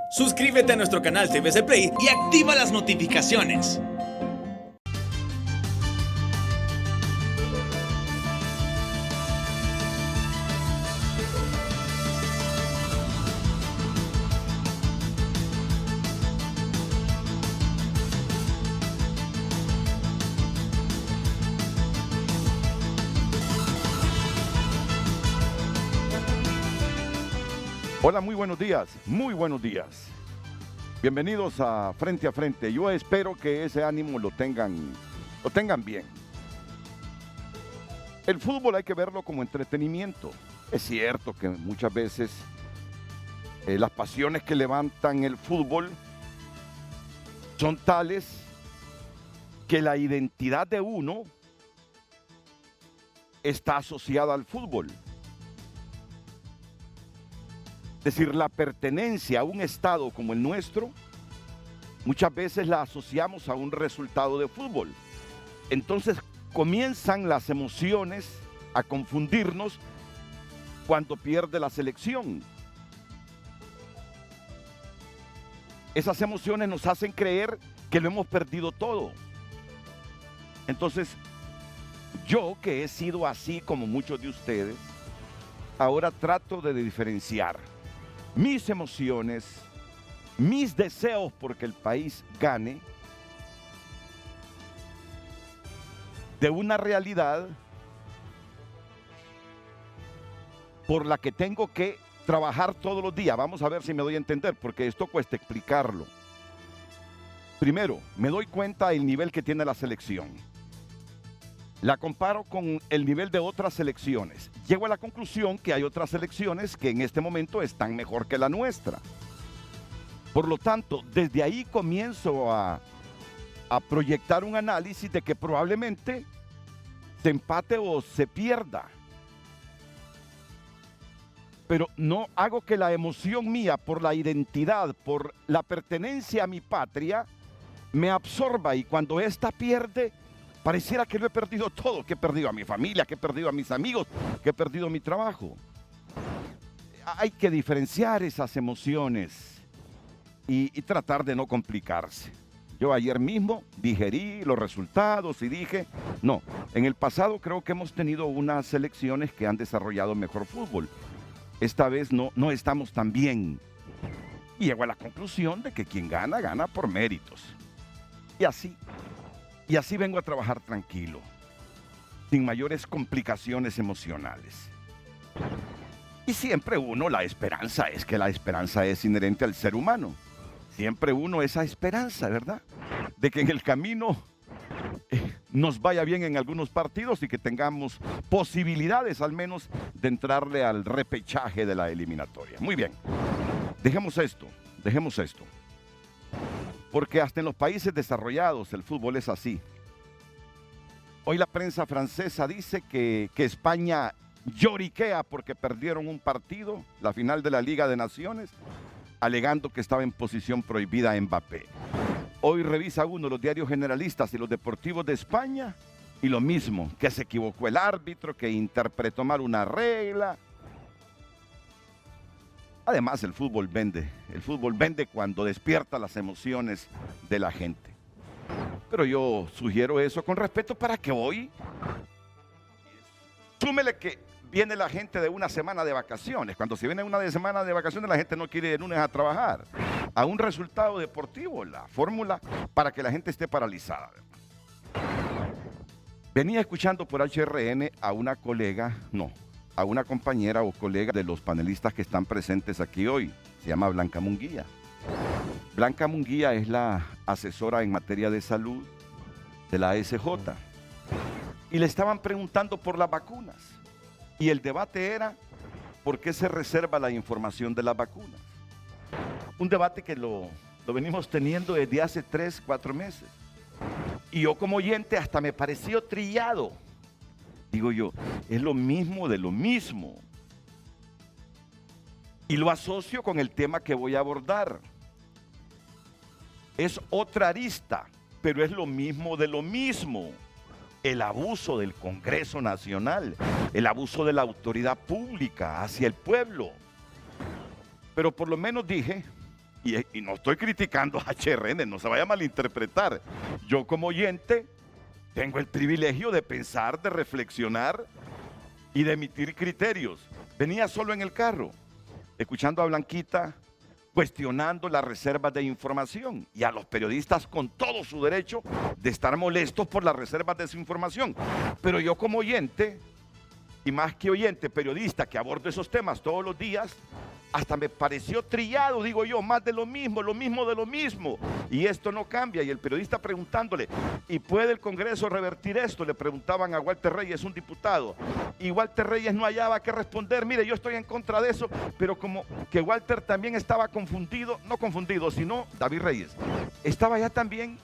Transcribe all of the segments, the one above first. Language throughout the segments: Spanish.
Suscríbete a nuestro canal TVC Play y activa las notificaciones. Hola, muy buenos días, muy buenos días. Bienvenidos a Frente a Frente. Yo espero que ese ánimo lo tengan bien. El fútbol hay que verlo como entretenimiento. Es cierto que muchas veces las pasiones que levantan el fútbol son tales que la identidad de uno está asociada al fútbol. Es decir, la pertenencia a un estado como el nuestro, muchas veces la asociamos a un resultado de fútbol. Entonces comienzan las emociones a confundirnos cuando pierde la selección. Esas emociones nos hacen creer que lo hemos perdido todo. Entonces, yo que he sido así como muchos de ustedes, ahora trato de diferenciar mis emociones, mis deseos porque el país gane, de una realidad por la que tengo que trabajar todos los días. Vamos a ver si me doy a entender, porque esto cuesta explicarlo. Primero, me doy cuenta del nivel que tiene la selección. La comparo con el nivel de otras selecciones. Llego a la conclusión que hay otras selecciones que en este momento están mejor que la nuestra. Por lo tanto, desde ahí comienzo a proyectar un análisis de que probablemente se empate o se pierda. Pero no hago que la emoción mía por la identidad, por la pertenencia a mi patria, me absorba, y cuando ésta pierde, pareciera que lo he perdido todo, que he perdido a mi familia, que he perdido a mis amigos, que he perdido mi trabajo. Hay que diferenciar esas emociones y tratar de no complicarse. Yo ayer mismo digerí los resultados y dije, no, en el pasado creo que hemos tenido unas selecciones que han desarrollado mejor fútbol. Esta vez no estamos tan bien. Y llego a la conclusión de que quien gana, gana por méritos. Y así vengo a trabajar tranquilo, sin mayores complicaciones emocionales. Y siempre la esperanza es inherente al ser humano. Siempre esa esperanza, ¿verdad? De que en el camino nos vaya bien en algunos partidos y que tengamos posibilidades al menos de entrarle al repechaje de la eliminatoria. Muy bien, dejemos esto. Porque hasta en los países desarrollados el fútbol es así. Hoy la prensa francesa dice que España lloriquea porque perdieron un partido, la final de la Liga de Naciones, alegando que estaba en posición prohibida Mbappé. Hoy revisa uno los diarios generalistas y los deportivos de España y lo mismo, que se equivocó el árbitro, que interpretó mal una regla. Además, el fútbol vende cuando despierta las emociones de la gente. Pero yo sugiero eso con respeto para que hoy, súmele que viene la gente de una semana de vacaciones. Cuando se viene una semana de vacaciones, la gente no quiere ir de lunes a trabajar. A un resultado deportivo, la fórmula para que la gente esté paralizada. Venía escuchando por HRN a una compañera o colega de los panelistas que están presentes aquí hoy. Se llama Blanca Munguía. Blanca Munguía es la asesora en materia de salud de la ASJ. Y le estaban preguntando por las vacunas. Y el debate era, ¿por qué se reserva la información de las vacunas? Un debate que lo venimos teniendo desde hace 3, 4 meses. Y yo como oyente hasta me pareció trillado. Digo yo, es lo mismo de lo mismo. Y lo asocio con el tema que voy a abordar. Es otra arista, pero es lo mismo de lo mismo. El abuso del Congreso Nacional, el abuso de la autoridad pública hacia el pueblo. Pero por lo menos dije, y no estoy criticando a HRN, no se vaya a malinterpretar. Yo como oyente tengo el privilegio de pensar, de reflexionar y de emitir criterios. Venía solo en el carro, escuchando a Blanquita, cuestionando las reservas de información y a los periodistas con todo su derecho de estar molestos por las reservas de su información. Pero yo como oyente, y más que oyente, periodista que abordo esos temas todos los días, hasta me pareció trillado, digo yo, más de lo mismo de lo mismo. Y esto no cambia. Y el periodista preguntándole, ¿y puede el Congreso revertir esto? Le preguntaban a Walter Reyes, un diputado. Y Walter Reyes no hallaba qué responder. Mire, yo estoy en contra de eso, pero como que Walter también estaba confundido, no confundido, sino David Reyes, estaba ya también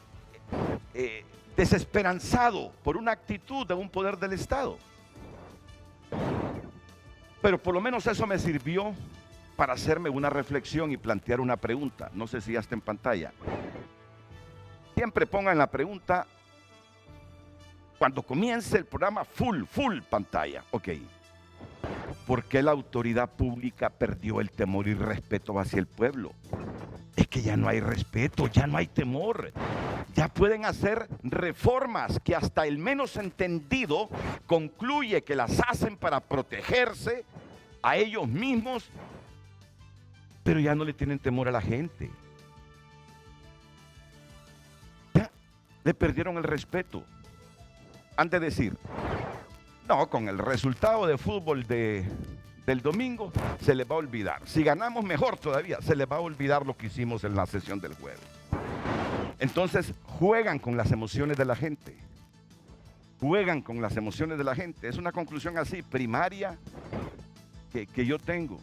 desesperanzado por una actitud de un poder del Estado. Pero por lo menos eso me sirvió para hacerme una reflexión y plantear una pregunta. No sé si ya está en pantalla. Siempre pongan la pregunta cuando comience el programa full pantalla. Ok. ¿Por qué la autoridad pública perdió el temor y respeto hacia el pueblo? Es que ya no hay respeto, ya no hay temor. Ya pueden hacer reformas que hasta el menos entendido concluye que las hacen para protegerse a ellos mismos, pero ya no le tienen temor a la gente. Ya le perdieron el respeto. Han de decir, no, con el resultado de fútbol del domingo se les va a olvidar. Si ganamos, mejor todavía, se les va a olvidar lo que hicimos en la sesión del jueves. Entonces juegan con las emociones de la gente. Juegan con las emociones de la gente. Es una conclusión así, primaria, que yo tengo.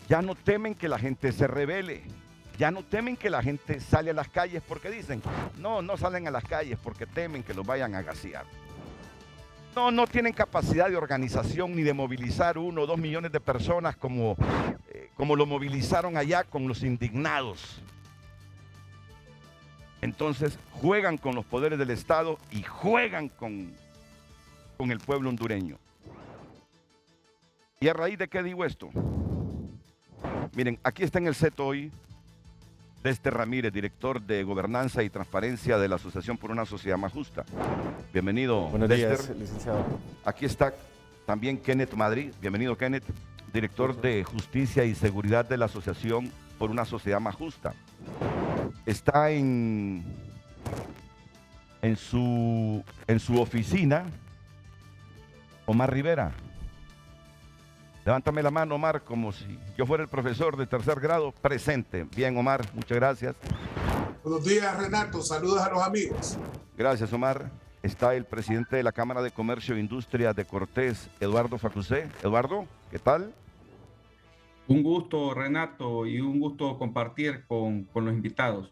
Ya no temen que la gente se rebele. Ya no temen que la gente salga a las calles porque dicen, no salen a las calles porque temen que los vayan a gasear. No tienen capacidad de organización ni de movilizar 1 o 2 millones de personas como lo movilizaron allá con los indignados. Entonces juegan con los poderes del Estado y juegan con el pueblo hondureño. ¿Y a raíz de qué digo esto? Miren, aquí está en el set hoy Lester Ramírez, director de Gobernanza y Transparencia de la Asociación por una Sociedad Más Justa. Bienvenido, Buenos Lester. días, licenciado. Aquí está también Kenneth Madrid. Bienvenido, Kenneth, director de Justicia y Seguridad de la Asociación por una Sociedad Más Justa. Está en su oficina Omar Rivera. Levántame la mano, Omar, como si yo fuera el profesor de tercer grado presente. Bien, Omar, muchas gracias. Buenos días, Renato. Saludos a los amigos. Gracias, Omar. Está el presidente de la Cámara de Comercio e Industria de Cortés, Eduardo Facusé. Eduardo, ¿qué tal? Un gusto, Renato, y un gusto compartir con los invitados.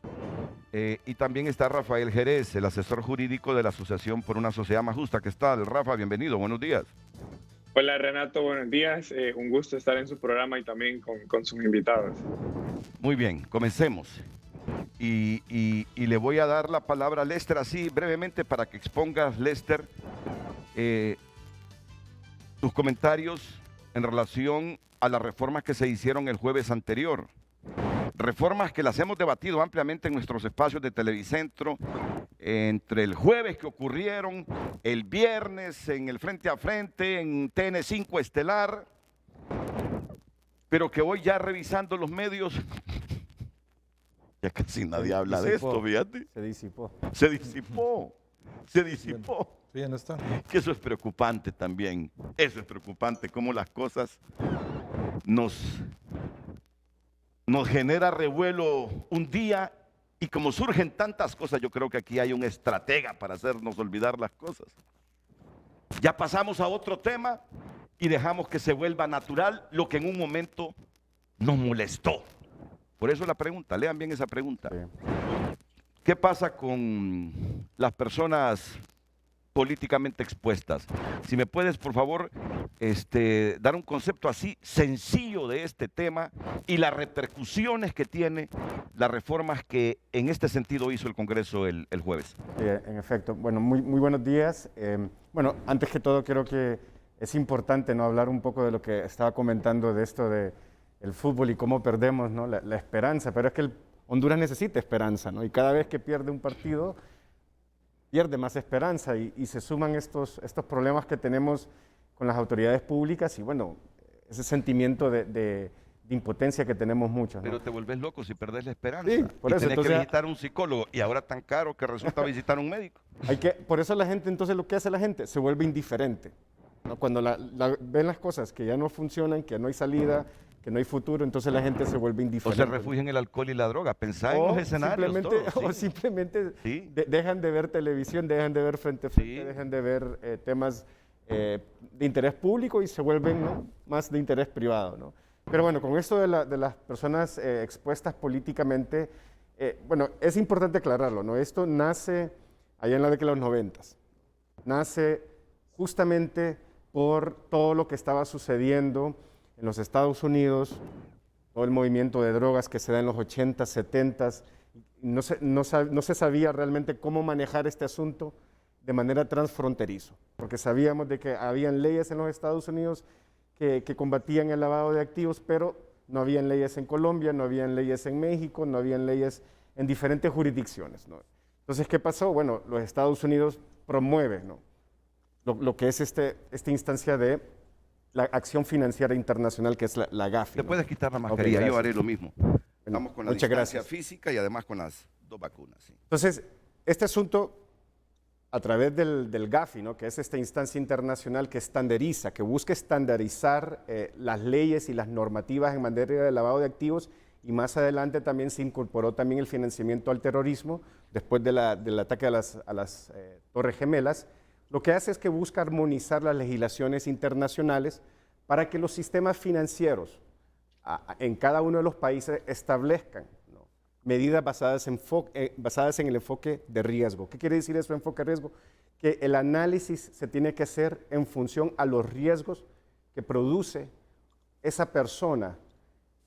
Y también está Rafael Jerez, el asesor jurídico de la Asociación por una Sociedad Más Justa. ¿Qué tal, Rafa? Bienvenido, buenos días. Hola Renato, buenos días. Un gusto estar en su programa y también con sus invitados. Muy bien, comencemos. Y le voy a dar la palabra a Lester así brevemente para que expongas, Lester, tus comentarios en relación a las reformas que se hicieron el jueves anterior. Reformas que las hemos debatido ampliamente en nuestros espacios de Televicentro, entre el jueves que ocurrieron, el viernes en el Frente a Frente, en TN5 Estelar, pero que hoy ya revisando los medios, ya casi nadie habla de esto, fíjate. Se disipó. Se disipó. Se disipó. Sí, ya no está. Que eso es preocupante también. Eso es preocupante, cómo las cosas nos genera revuelo un día y como surgen tantas cosas, yo creo que aquí hay un estratega para hacernos olvidar las cosas. Ya pasamos a otro tema y dejamos que se vuelva natural lo que en un momento nos molestó. Por eso la pregunta, lean bien esa pregunta. Sí. ¿Qué pasa con las personas políticamente expuestas? Si me puedes, por favor, dar un concepto así sencillo de este tema y las repercusiones que tiene las reformas que en este sentido hizo el Congreso el jueves. Sí, en efecto. Bueno, muy buenos días. Bueno, antes que todo creo que es importante, ¿no?, hablar un poco de lo que estaba comentando de esto de el fútbol y cómo perdemos, ¿no? La esperanza, pero es que Honduras necesita esperanza, ¿no? Y cada vez que pierde un partido, pierde más esperanza y se suman estos problemas que tenemos con las autoridades públicas y bueno, ese sentimiento de impotencia que tenemos muchos, ¿no? Pero te vuelves loco si perdés la esperanza. Sí, por y eso, tenés entonces, que visitar a un psicólogo y ahora tan caro que resulta visitar a un médico. por eso la gente, entonces lo que hace la gente, se vuelve indiferente, ¿no? Cuando ven las cosas que ya no funcionan, que no hay salida, que no hay futuro, entonces la gente se vuelve O indiferente. se refugia en el alcohol y la droga. Pensá en los escenarios. O simplemente Sí. dejan de ver televisión, dejan de ver frente a frente, Sí. dejan de ver temas de interés público y se vuelven, ¿no?, más de interés privado, ¿no? Pero bueno, con esto de las personas expuestas políticamente, bueno, es importante aclararlo, ¿no? Esto nace allá en la década de los 90. Nace justamente por todo lo que estaba sucediendo en los Estados Unidos, todo el movimiento de drogas que se da en los 80, 70, no se sabía realmente cómo manejar este asunto de manera transfronterizo, porque sabíamos de que habían leyes en los Estados Unidos que combatían el lavado de activos, pero no habían leyes en Colombia, no habían leyes en México, no habían leyes en diferentes jurisdicciones, ¿no? Entonces, ¿qué pasó? Bueno, los Estados Unidos promueven, ¿no?, lo que es esta instancia de la acción financiera internacional, que es la GAFI. Te ¿no? puedes quitar la Ok, mascarilla, yo gracias. haré lo mismo. Estamos con la muchas distancia gracias. física y además con las 2 vacunas. Sí. Entonces, este asunto, a través del GAFI, ¿no?, que es esta instancia internacional que estandariza, que busca estandarizar las leyes y las normativas en materia de lavado de activos, y más adelante también se incorporó también el financiamiento al terrorismo, después del ataque a las Torres Gemelas. Lo que hace es que busca armonizar las legislaciones internacionales para que los sistemas financieros en cada uno de los países establezcan, ¿no?, medidas basadas en el enfoque de riesgo. ¿Qué quiere decir eso, enfoque de riesgo? Que el análisis se tiene que hacer en función a los riesgos que produce esa persona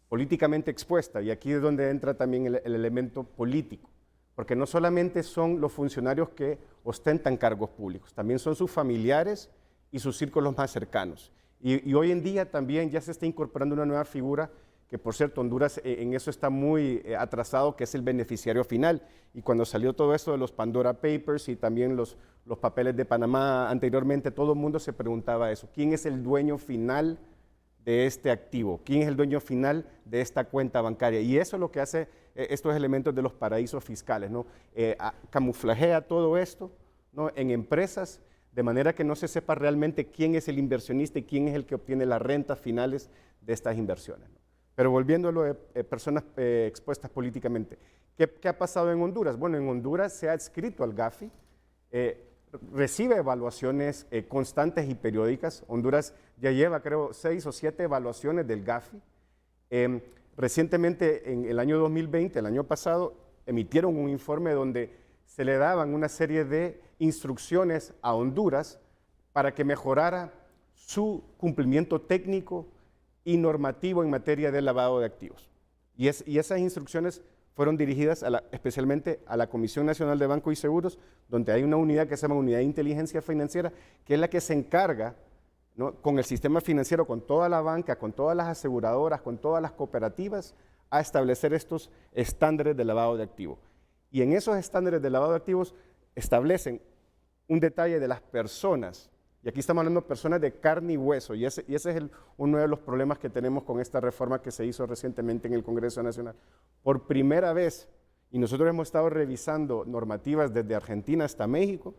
políticamente expuesta, y aquí es donde entra también el elemento político, porque no solamente son los funcionarios que ostentan cargos públicos, también son sus familiares y sus círculos más cercanos. Y hoy en día también ya se está incorporando una nueva figura, que por cierto Honduras en eso está muy atrasado, que es el beneficiario final. Y cuando salió todo esto de los Pandora Papers y también los papeles de Panamá anteriormente, todo el mundo se preguntaba eso: ¿quién es el dueño final de este activo? ¿Quién es el dueño final de esta cuenta bancaria? Y eso es lo que hace estos elementos de los paraísos fiscales, ¿no? Camuflajea todo esto, ¿no?, en empresas, de manera que no se sepa realmente quién es el inversionista y quién es el que obtiene las rentas finales de estas inversiones, ¿no? Pero volviendo a lo de personas expuestas políticamente, ¿qué ha pasado en Honduras? Bueno, en Honduras se ha adscrito al GAFI, recibe evaluaciones constantes y periódicas. Honduras ya lleva, creo, 6 o 7 evaluaciones del GAFI. Recientemente, en el año 2020, el año pasado, emitieron un informe donde se le daban una serie de instrucciones a Honduras para que mejorara su cumplimiento técnico y normativo en materia de lavado de activos. Y esas instrucciones fueron dirigidas especialmente a la Comisión Nacional de Bancos y Seguros, donde hay una unidad que se llama Unidad de Inteligencia Financiera, que es la que se encarga, ¿no?, con el sistema financiero, con toda la banca, con todas las aseguradoras, con todas las cooperativas, a establecer estos estándares de lavado de activos. Y en esos estándares de lavado de activos establecen un detalle de las personas. Y aquí estamos hablando de personas de carne y hueso, y ese es uno de los problemas que tenemos con esta reforma que se hizo recientemente en el Congreso Nacional. Por primera vez, y nosotros hemos estado revisando normativas desde Argentina hasta México,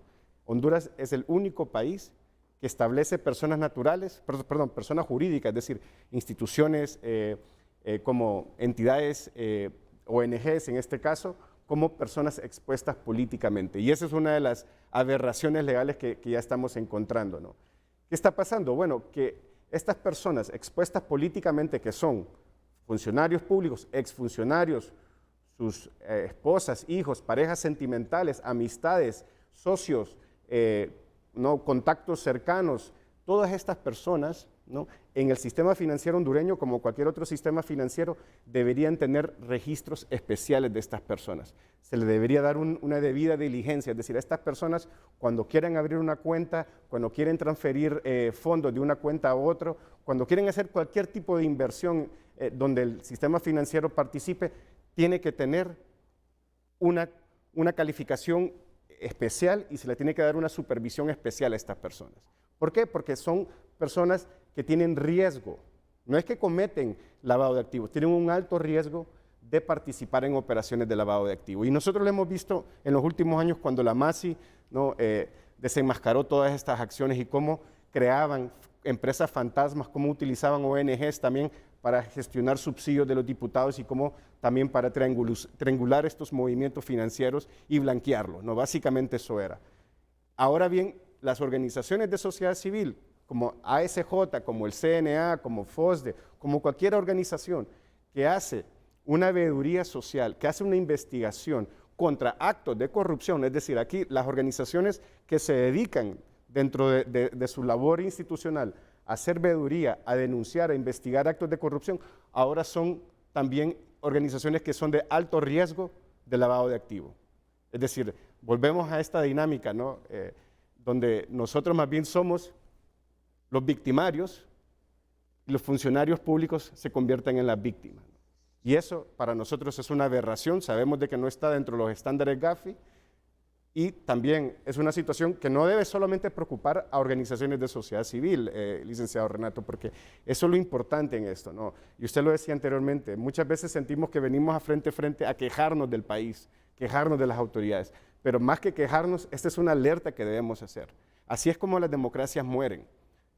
Honduras es el único país que establece personas naturales, personas jurídicas, es decir, instituciones como entidades, ONGs en este caso, como personas expuestas políticamente. Y esa es una de las aberraciones legales que ya estamos encontrando, ¿no? ¿Qué está pasando? Bueno, que estas personas expuestas políticamente, que son funcionarios públicos, exfuncionarios, sus esposas, hijos, parejas sentimentales, amistades, socios, ¿no?, contactos cercanos, todas estas personas, ¿no?, en el sistema financiero hondureño, como cualquier otro sistema financiero, deberían tener registros especiales de estas personas. Se les debería dar una debida diligencia, es decir, a estas personas, cuando quieran abrir una cuenta, cuando quieren transferir fondos de una cuenta a otra, cuando quieren hacer cualquier tipo de inversión donde el sistema financiero participe, tiene que tener una calificación especial y se le tiene que dar una supervisión especial a estas personas. ¿Por qué? Porque son personas que tienen riesgo. No es que cometen lavado de activos, tienen un alto riesgo de participar en operaciones de lavado de activos. Y nosotros lo hemos visto en los últimos años cuando la MASI, ¿no? Desenmascaró todas estas acciones y cómo creaban empresas fantasmas, cómo utilizaban ONGs también para gestionar subsidios de los diputados y cómo también para triangular estos movimientos financieros y blanquearlos, ¿no? Básicamente eso era. Ahora bien, las organizaciones de sociedad civil, como ASJ, como el CNA, como FOSDE, como cualquier organización que hace una veeduría social, que hace una investigación contra actos de corrupción, es decir, aquí las organizaciones que se dedican dentro de su labor institucional a hacer veeduría, a denunciar, a investigar actos de corrupción, ahora son también organizaciones que son de alto riesgo de lavado de activos. Es decir, volvemos a esta dinámica, ¿no? Donde nosotros más bien somos los victimarios y los funcionarios públicos se convierten en las víctimas. Y eso para nosotros es una aberración, sabemos de que no está dentro de los estándares Gafi y también es una situación que no debe solamente preocupar a organizaciones de sociedad civil, licenciado Renato, porque eso es lo importante en esto, ¿no? Y usted lo decía anteriormente, muchas veces sentimos que venimos a frente a quejarnos del país, quejarnos de las autoridades, pero más que quejarnos, esta es una alerta que debemos hacer. Así es como las democracias mueren.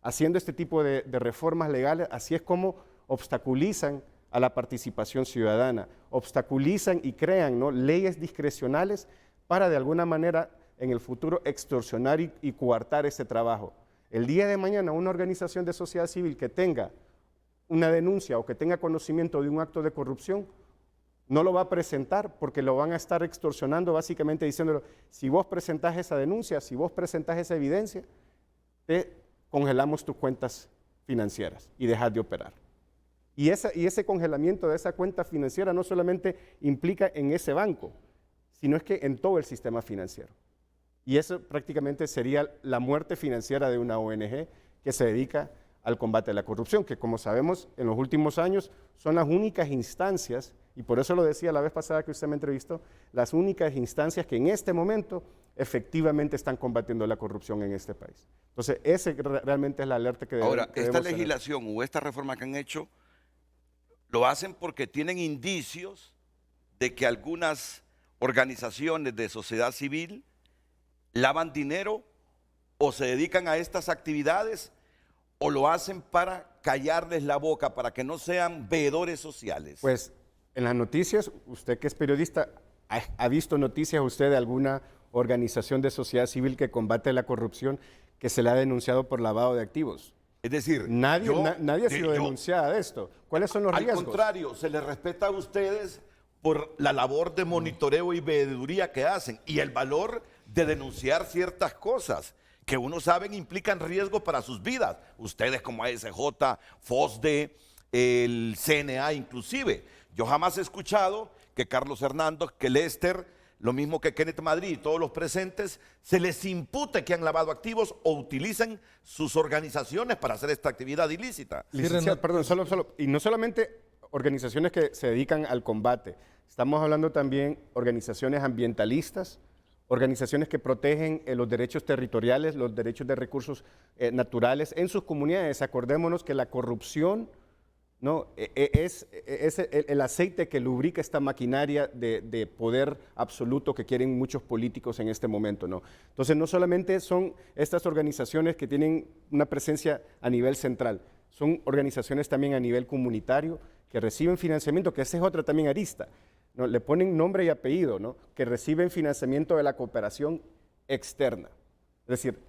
Haciendo este tipo de reformas legales, así es como obstaculizan a la participación ciudadana, obstaculizan y crean, ¿no?, leyes discrecionales para de alguna manera en el futuro extorsionar y coartar ese trabajo. El día de mañana una organización de sociedad civil que tenga una denuncia o que tenga conocimiento de un acto de corrupción, no lo va a presentar porque lo van a estar extorsionando básicamente diciéndole, si vos presentás esa denuncia, si vos presentás esa evidencia, te congelamos tus cuentas financieras y dejas de operar. Y ese congelamiento de esa cuenta financiera no solamente implica en ese banco, sino es que en todo el sistema financiero. Y eso prácticamente sería la muerte financiera de una ONG que se dedica al combate a la corrupción, que como sabemos en los últimos años son las únicas instancias, y por eso lo decía la vez pasada que usted me entrevistó, las únicas instancias que en este momento efectivamente están combatiendo la corrupción en este país. Entonces, ese realmente es la alerta que debemos tener. Ahora, esta legislación o esta reforma que han hecho, lo hacen porque tienen indicios de que algunas organizaciones de sociedad civil lavan dinero o se dedican a estas actividades o lo hacen para callarles la boca, para que no sean veedores sociales. Pues en las noticias, usted que es periodista, ¿ha visto noticias usted de alguna organización de sociedad civil que combate la corrupción que se le ha denunciado por lavado de activos? Es decir, nadie ha sido denunciada de esto. ¿Cuáles son los riesgos? Al contrario, se les respeta a ustedes por la labor de monitoreo y veeduría que hacen y el valor de denunciar ciertas cosas que uno sabe implican riesgo para sus vidas. Ustedes como ASJ, FOSDE, el CNA inclusive. Yo jamás he escuchado que Carlos Hernando, que Lester, lo mismo que Kenneth Madrid y todos los presentes, se les impute que han lavado activos o utilizan sus organizaciones para hacer esta actividad ilícita. Licenciado, perdón, y no solamente organizaciones que se dedican al combate, estamos hablando también organizaciones ambientalistas, organizaciones que protegen los derechos territoriales, los derechos de recursos naturales en sus comunidades. Acordémonos que la corrupción, ¿no?, es el aceite que lubrica esta maquinaria de poder absoluto que quieren muchos políticos en este momento, ¿no? Entonces, no solamente son estas organizaciones que tienen una presencia a nivel central, son organizaciones también a nivel comunitario que reciben financiamiento, que esa es otra también arista, ¿no? Le ponen nombre y apellido, ¿no?, que reciben financiamiento de la cooperación externa. Es decir,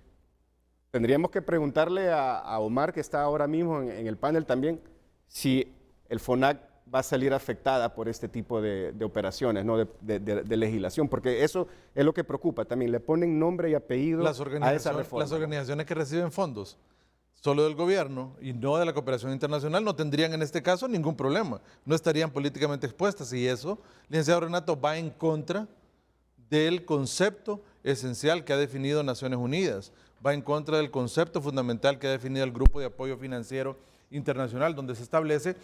tendríamos que preguntarle a Omar, que está ahora mismo en el panel también, si el FONAC va a salir afectada por este tipo de operaciones, ¿no?, de legislación, porque eso es lo que preocupa también, le ponen nombre y apellido a esa reforma. Las organizaciones que reciben fondos solo del gobierno y no de la cooperación internacional no tendrían en este caso ningún problema, no estarían políticamente expuestas y eso, licenciado Renato, va en contra del concepto esencial que ha definido Naciones Unidas, va en contra del concepto fundamental que ha definido el Grupo de Apoyo Financiero Internacional, donde se establece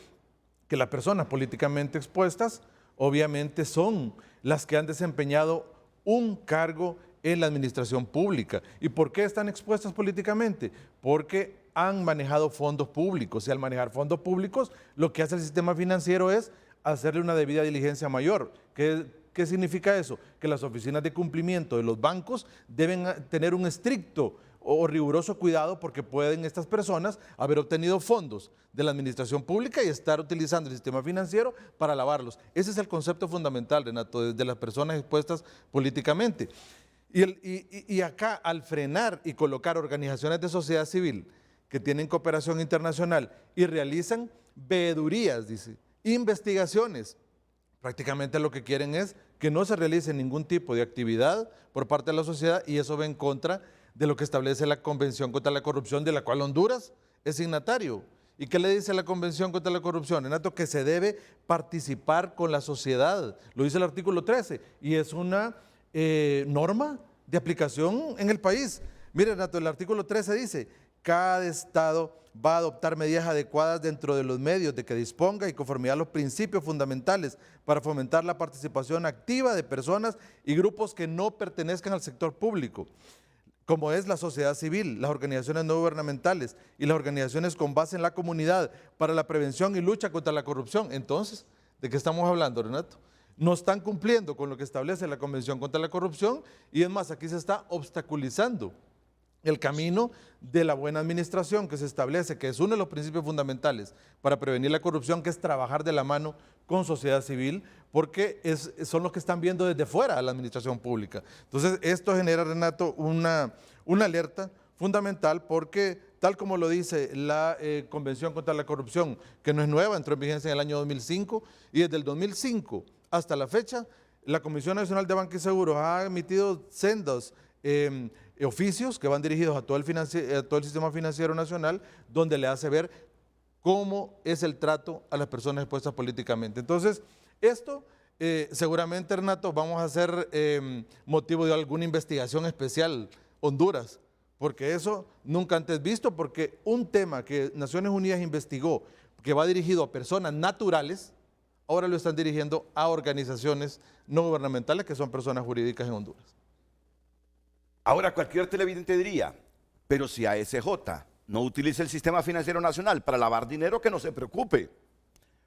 que las personas políticamente expuestas obviamente son las que han desempeñado un cargo en la administración pública. ¿Y por qué están expuestas políticamente? Porque han manejado fondos públicos, y al manejar fondos públicos lo que hace el sistema financiero es hacerle una debida diligencia mayor. ¿Qué significa eso? Que las oficinas de cumplimiento de los bancos deben tener un estricto o riguroso cuidado, porque pueden estas personas haber obtenido fondos de la administración pública y estar utilizando el sistema financiero para lavarlos. Ese es el concepto fundamental, Renato, de las personas expuestas políticamente. Y acá, al frenar y colocar organizaciones de sociedad civil que tienen cooperación internacional y realizan veedurías, dice, investigaciones, prácticamente lo que quieren es que no se realice ningún tipo de actividad por parte de la sociedad, y eso va en contra de lo que establece la Convención contra la Corrupción, de la cual Honduras es signatario. ¿Y qué le dice la Convención contra la Corrupción, Renato? Que se debe participar con la sociedad, lo dice el artículo 13, y es una norma de aplicación en el país. Mire, Renato, el artículo 13 dice: cada Estado va a adoptar medidas adecuadas dentro de los medios de que disponga y conformidad a los principios fundamentales para fomentar la participación activa de personas y grupos que no pertenezcan al sector público, como es la sociedad civil, las organizaciones no gubernamentales y las organizaciones con base en la comunidad para la prevención y lucha contra la corrupción. Entonces, ¿de qué estamos hablando, Renato? No están cumpliendo con lo que establece la Convención contra la Corrupción, y es más, aquí se está obstaculizando el camino de la buena administración que se establece, que es uno de los principios fundamentales para prevenir la corrupción, que es trabajar de la mano con sociedad civil, porque son los que están viendo desde fuera a la administración pública. Entonces, esto genera, Renato, una alerta fundamental, porque tal como lo dice la Convención contra la Corrupción, que no es nueva, entró en vigencia en el año 2005, y desde el 2005 hasta la fecha, la Comisión Nacional de Banca y Seguros ha emitido sendos oficios que van dirigidos a todo el sistema financiero nacional, donde le hace ver cómo es el trato a las personas expuestas políticamente. Entonces, esto seguramente, Renato, vamos a hacer motivo de alguna investigación especial Honduras, porque eso nunca antes visto, porque un tema que Naciones Unidas investigó, que va dirigido a personas naturales, ahora lo están dirigiendo a organizaciones no gubernamentales, que son personas jurídicas en Honduras. Ahora cualquier televidente diría, pero si ASJ no utiliza el sistema financiero nacional para lavar dinero, que no se preocupe.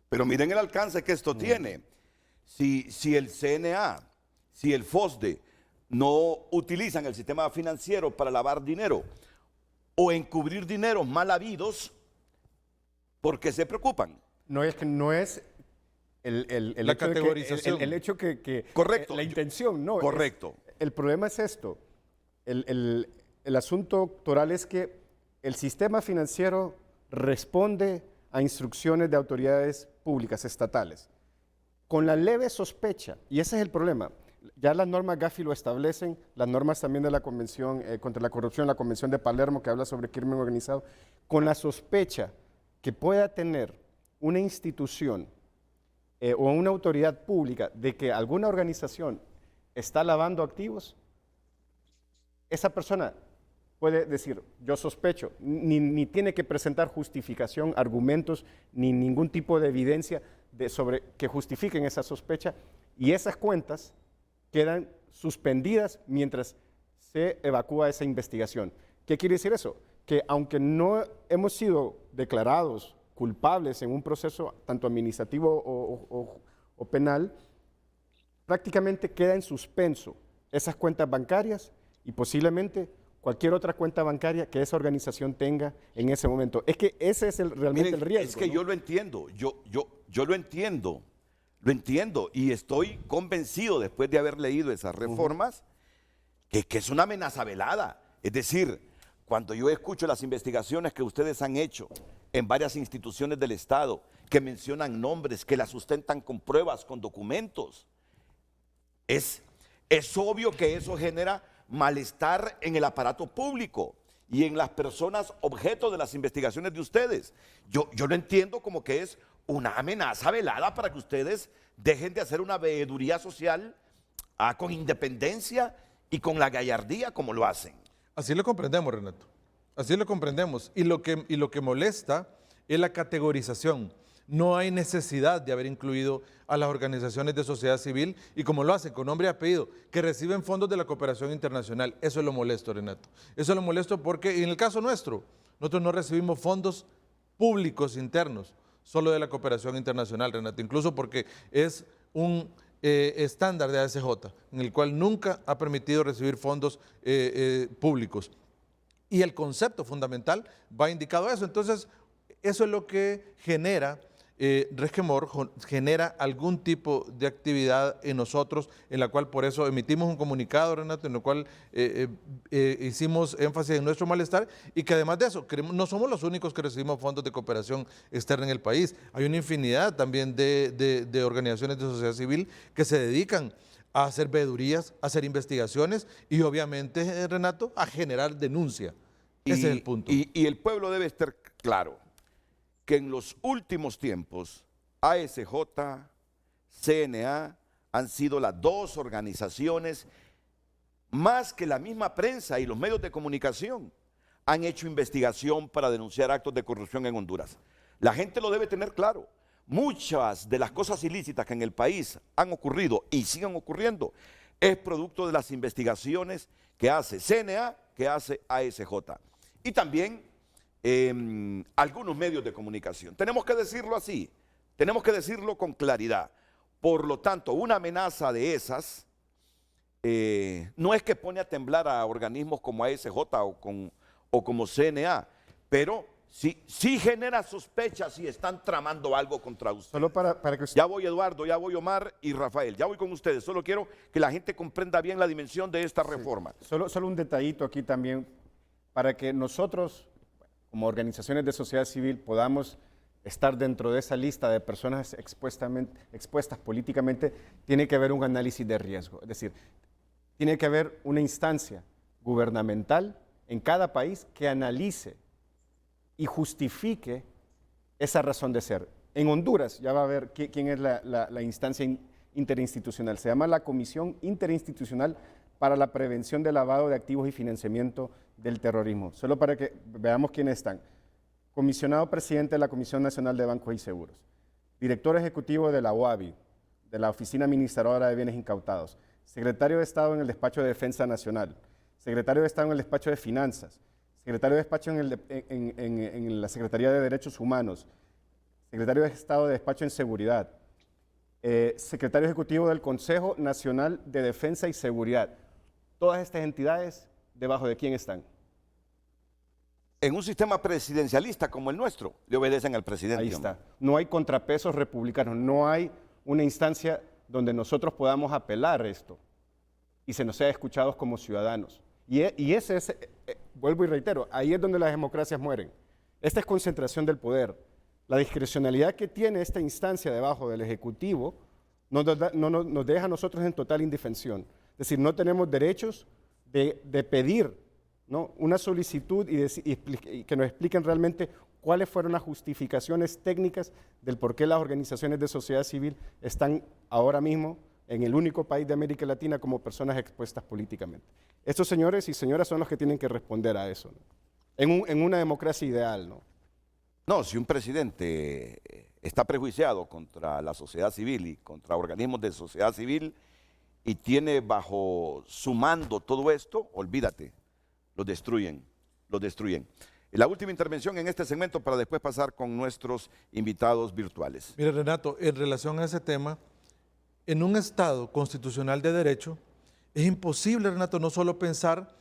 Pero miren el alcance que esto tiene. Si el CNA, si el FOSDE no utilizan el sistema financiero para lavar dinero o encubrir dineros mal habidos, ¿por qué se preocupan? No es que no es La hecho categorización. el hecho que Correcto. la intención, no. Correcto. El problema es esto. El asunto doctoral es que el sistema financiero responde a instrucciones de autoridades públicas estatales con la leve sospecha, y ese es el problema. Ya las normas Gafi lo establecen, las normas también de la Convención contra la Corrupción, la Convención de Palermo, que habla sobre crimen organizado, con la sospecha que pueda tener una institución o una autoridad pública de que alguna organización está lavando activos, esa persona puede decir, yo sospecho, ni tiene que presentar justificación, argumentos, ni ningún tipo de evidencia sobre que justifiquen esa sospecha, y esas cuentas quedan suspendidas mientras se evacúa esa investigación. ¿Qué quiere decir eso? Que aunque no hemos sido declarados culpables en un proceso tanto administrativo o penal, prácticamente queda en suspenso esas cuentas bancarias y posiblemente cualquier otra cuenta bancaria que esa organización tenga en ese momento. Es que ese es realmente el riesgo. Es que, ¿no? Yo lo entiendo, yo lo entiendo y estoy convencido después de haber leído esas reformas que es una amenaza velada. Es decir, cuando yo escucho las investigaciones que ustedes han hecho en varias instituciones del Estado, que mencionan nombres, que las sustentan con pruebas, con documentos, es obvio que eso genera malestar en el aparato público y en las personas objeto de las investigaciones de ustedes. Yo lo entiendo como que es una amenaza velada para que ustedes dejen de hacer una veeduría social con independencia y con la gallardía como lo hacen. Así lo comprendemos, Renato. Así lo comprendemos. Y lo que molesta es la categorización. No hay necesidad de haber incluido a las organizaciones de sociedad civil y como lo hacen con nombre y apellido, que reciben fondos de la cooperación internacional. Eso es lo molesto, Renato. Eso es lo molesto porque en el caso nuestro, nosotros no recibimos fondos públicos internos, solo de la cooperación internacional, Renato, incluso porque es un estándar de ASJ, en el cual nunca ha permitido recibir fondos públicos. Y el concepto fundamental va indicado a eso. Entonces, eso es lo que genera Resquemor, genera algún tipo de actividad en nosotros, en la cual por eso emitimos un comunicado, Renato, en el cual hicimos énfasis en nuestro malestar y que además de eso, no somos los únicos que recibimos fondos de cooperación externa en el país. Hay una infinidad también de organizaciones de sociedad civil que se dedican a hacer veedurías, a hacer investigaciones y obviamente, Renato, a generar denuncia. Ese es el punto. Y el pueblo debe estar claro que en los últimos tiempos ASJ, CNA han sido las dos organizaciones más que la misma prensa y los medios de comunicación han hecho investigación para denunciar actos de corrupción en Honduras. La gente lo debe tener claro. Muchas de las cosas ilícitas que en el país han ocurrido y siguen ocurriendo es producto de las investigaciones que hace CNA, que hace ASJ. Y también algunos medios de comunicación. Tenemos que decirlo así, tenemos que decirlo con claridad. Por lo tanto, una amenaza de esas no es que pone a temblar a organismos como ASJ o como CNA, pero sí genera sospechas si están tramando algo contra usted. Solo para que usted... Ya voy Eduardo, ya voy Omar y Rafael, ya voy con ustedes. Solo quiero que la gente comprenda bien la dimensión de esta reforma. Solo un detallito aquí también, para que nosotros, como organizaciones de sociedad civil, podamos estar dentro de esa lista de personas expuestas políticamente, tiene que haber un análisis de riesgo. Es decir, tiene que haber una instancia gubernamental en cada país que analice y justifique esa razón de ser. En Honduras ya va a ver quién es la instancia interinstitucional. Se llama la Comisión Interinstitucional para la Prevención del Lavado de Activos y Financiamiento del Terrorismo. Solo para que veamos quiénes están. Comisionado presidente de la Comisión Nacional de Bancos y Seguros. Director ejecutivo de la OABI, de la Oficina Administradora de Bienes Incautados. Secretario de Estado en el Despacho de Defensa Nacional. Secretario de Estado en el Despacho de Finanzas. Secretario de Despacho en la Secretaría de Derechos Humanos. Secretario de Estado de Despacho en Seguridad. Secretario Ejecutivo del Consejo Nacional de Defensa y Seguridad. Todas estas entidades, ¿debajo de quién están? En un sistema presidencialista como el nuestro, le obedecen al presidente. Ahí está. No hay contrapesos republicanos, no hay una instancia donde nosotros podamos apelar esto y se nos sea escuchados como ciudadanos. Y ese es, vuelvo y reitero, ahí es donde las democracias mueren. Esta es concentración del poder. La discrecionalidad que tiene esta instancia debajo del Ejecutivo nos deja a nosotros en total indefensión. Es decir, no tenemos derechos de pedir, ¿no?, una solicitud y que nos expliquen realmente cuáles fueron las justificaciones técnicas del por qué las organizaciones de sociedad civil están ahora mismo en el único país de América Latina como personas expuestas políticamente. Estos señores y señoras son los que tienen que responder a eso, ¿no?, en una democracia ideal, ¿no? No, si un presidente está prejuiciado contra la sociedad civil y contra organismos de sociedad civil y tiene bajo su mando todo esto, olvídate, los destruyen, los destruyen. La última intervención en este segmento para después pasar con nuestros invitados virtuales. Mire, Renato, en relación a ese tema, en un Estado constitucional de derecho, es imposible, Renato, no solo pensar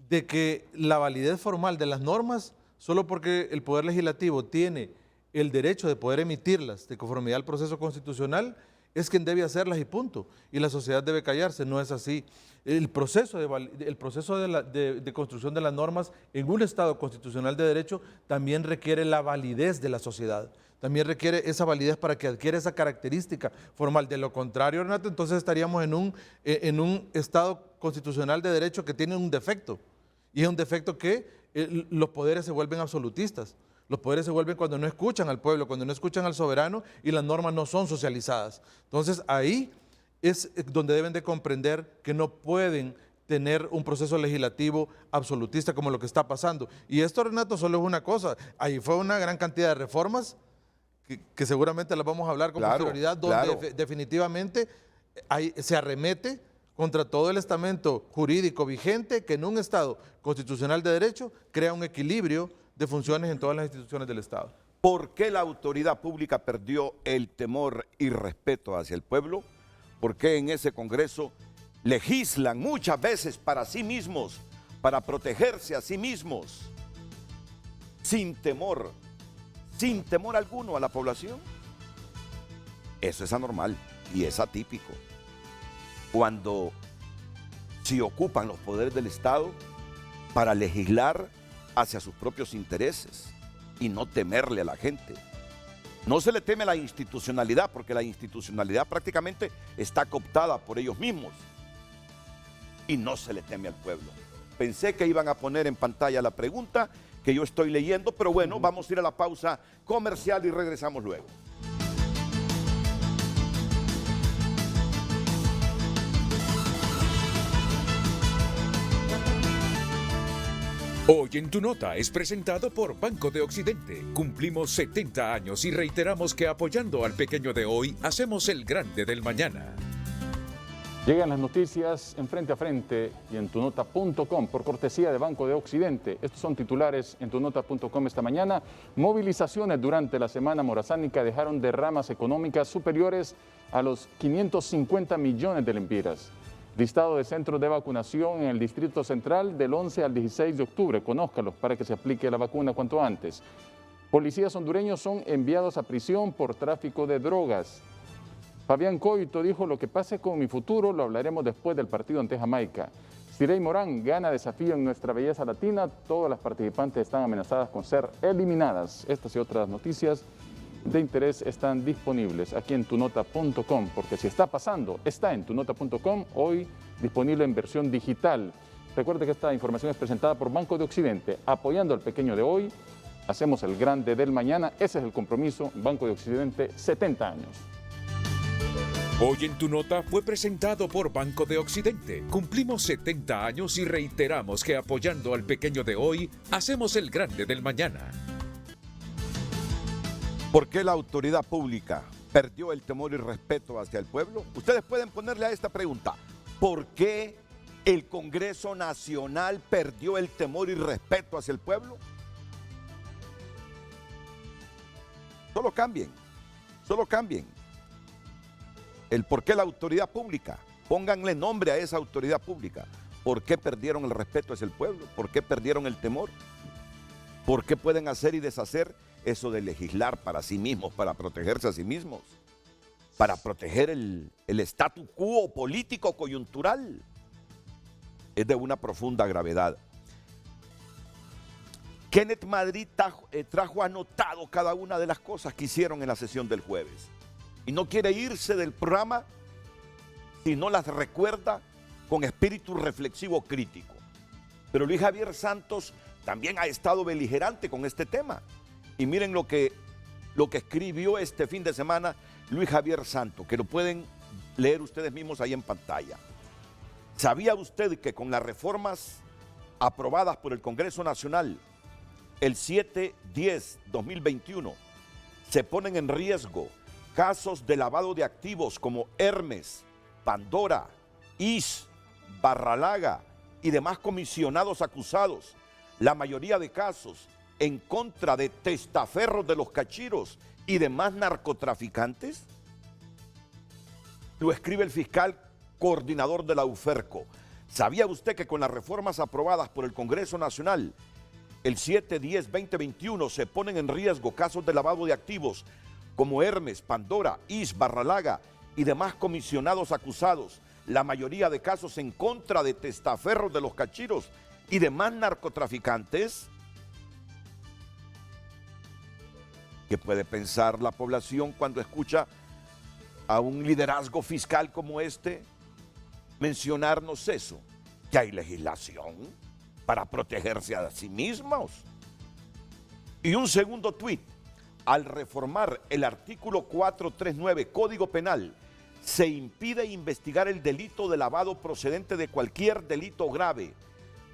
de que la validez formal de las normas, solo porque el Poder Legislativo tiene el derecho de poder emitirlas de conformidad al proceso constitucional, es quien debe hacerlas y punto. Y la sociedad debe callarse, no es así. El proceso de construcción de las normas en un Estado constitucional de derecho también requiere la validez de la sociedad. También requiere esa validez para que adquiera esa característica formal. De lo contrario, Renato, entonces estaríamos en un Estado constitucional de derecho que tiene un defecto. Y es un defecto que los poderes se vuelven absolutistas. Los poderes se vuelven cuando no escuchan al pueblo, cuando no escuchan al soberano y las normas no son socializadas. Entonces ahí es donde deben de comprender que no pueden tener un proceso legislativo absolutista como lo que está pasando. Y esto, Renato, solo es una cosa. Ahí fue una gran cantidad de reformas que seguramente las vamos a hablar con Claro, posterioridad, donde claro. definitivamente se arremete contra todo el estamento jurídico vigente que en un Estado constitucional de derecho crea un equilibrio de funciones en todas las instituciones del Estado. ¿Por qué la autoridad pública perdió el temor y respeto hacia el pueblo? ¿Por qué en ese Congreso legislan muchas veces para sí mismos, para protegerse a sí mismos, sin temor alguno a la población? Eso es anormal y es atípico. Cuando se ocupan los poderes del Estado para legislar hacia sus propios intereses y no temerle a la gente. No se le teme a la institucionalidad, porque la institucionalidad prácticamente está cooptada por ellos mismos. Y no se le teme al pueblo. Pensé que iban a poner en pantalla la pregunta que yo estoy leyendo, pero bueno, vamos a ir a la pausa comercial y regresamos luego. Hoy en Tu Nota es presentado por Banco de Occidente. Cumplimos 70 años y reiteramos que apoyando al pequeño de hoy, hacemos el grande del mañana. Llegan las noticias en Frente a Frente y en tunota.com por cortesía de Banco de Occidente. Estos son titulares en tunota.com esta mañana. Movilizaciones durante la semana morazánica dejaron derramas económicas superiores a los 550 millones de lempiras. Listado de centros de vacunación en el Distrito Central del 11 al 16 de octubre. Conózcalos para que se aplique la vacuna cuanto antes. Policías hondureños son enviados a prisión por tráfico de drogas. Fabián Coito dijo: lo que pase con mi futuro lo hablaremos después del partido ante Jamaica. Sirey Morán gana desafío en Nuestra Belleza Latina. Todas las participantes están amenazadas con ser eliminadas. Estas y otras noticias de interés están disponibles aquí en tunota.com, porque si está pasando, está en tunota.com, hoy disponible en versión digital. Recuerde que esta información es presentada por Banco de Occidente, apoyando al pequeño de hoy, hacemos el grande del mañana. Ese es el compromiso. Banco de Occidente, 70 años. Hoy en Tu Nota fue presentado por Banco de Occidente. Cumplimos 70 años y reiteramos que apoyando al pequeño de hoy, hacemos el grande del mañana. ¿Por qué la autoridad pública perdió el temor y respeto hacia el pueblo? Ustedes pueden ponerle a esta pregunta: ¿por qué el Congreso Nacional perdió el temor y respeto hacia el pueblo? Solo cambien. El por qué la autoridad pública. Pónganle nombre a esa autoridad pública. ¿Por qué perdieron el respeto hacia el pueblo? ¿Por qué perdieron el temor? ¿Por qué pueden hacer y deshacer eso de legislar para sí mismos, para protegerse a sí mismos? Para proteger el statu quo político coyuntural. Es de una profunda gravedad. Kenneth Madrid trajo anotado cada una de las cosas que hicieron en la sesión del jueves. Y no quiere irse del programa si no las recuerda con espíritu reflexivo crítico. Pero Luis Javier Santos también ha estado beligerante con este tema. Y miren lo que escribió este fin de semana Luis Javier Santos, que lo pueden leer ustedes mismos ahí en pantalla. ¿Sabía usted que con las reformas aprobadas por el Congreso Nacional el 7/10/2021 se ponen en riesgo casos de lavado de activos como Hermes, Pandora, IS, Barralaga y demás comisionados acusados, la mayoría de casos en contra de testaferros de los cachiros y demás narcotraficantes? Lo escribe el fiscal coordinador de la UFERCO. ¿Sabía usted que con las reformas aprobadas por el Congreso Nacional el 7/10/2021 se ponen en riesgo casos de lavado de activos como Hermes, Pandora, IS, Barralaga y demás comisionados acusados, la mayoría de casos en contra de testaferros de los cachiros y demás narcotraficantes? ¿Qué puede pensar la población cuando escucha a un liderazgo fiscal como este mencionarnos eso? Que hay legislación para protegerse a sí mismos. Y un segundo tuit: al reformar el artículo 439 Código Penal, se impide investigar el delito de lavado procedente de cualquier delito grave,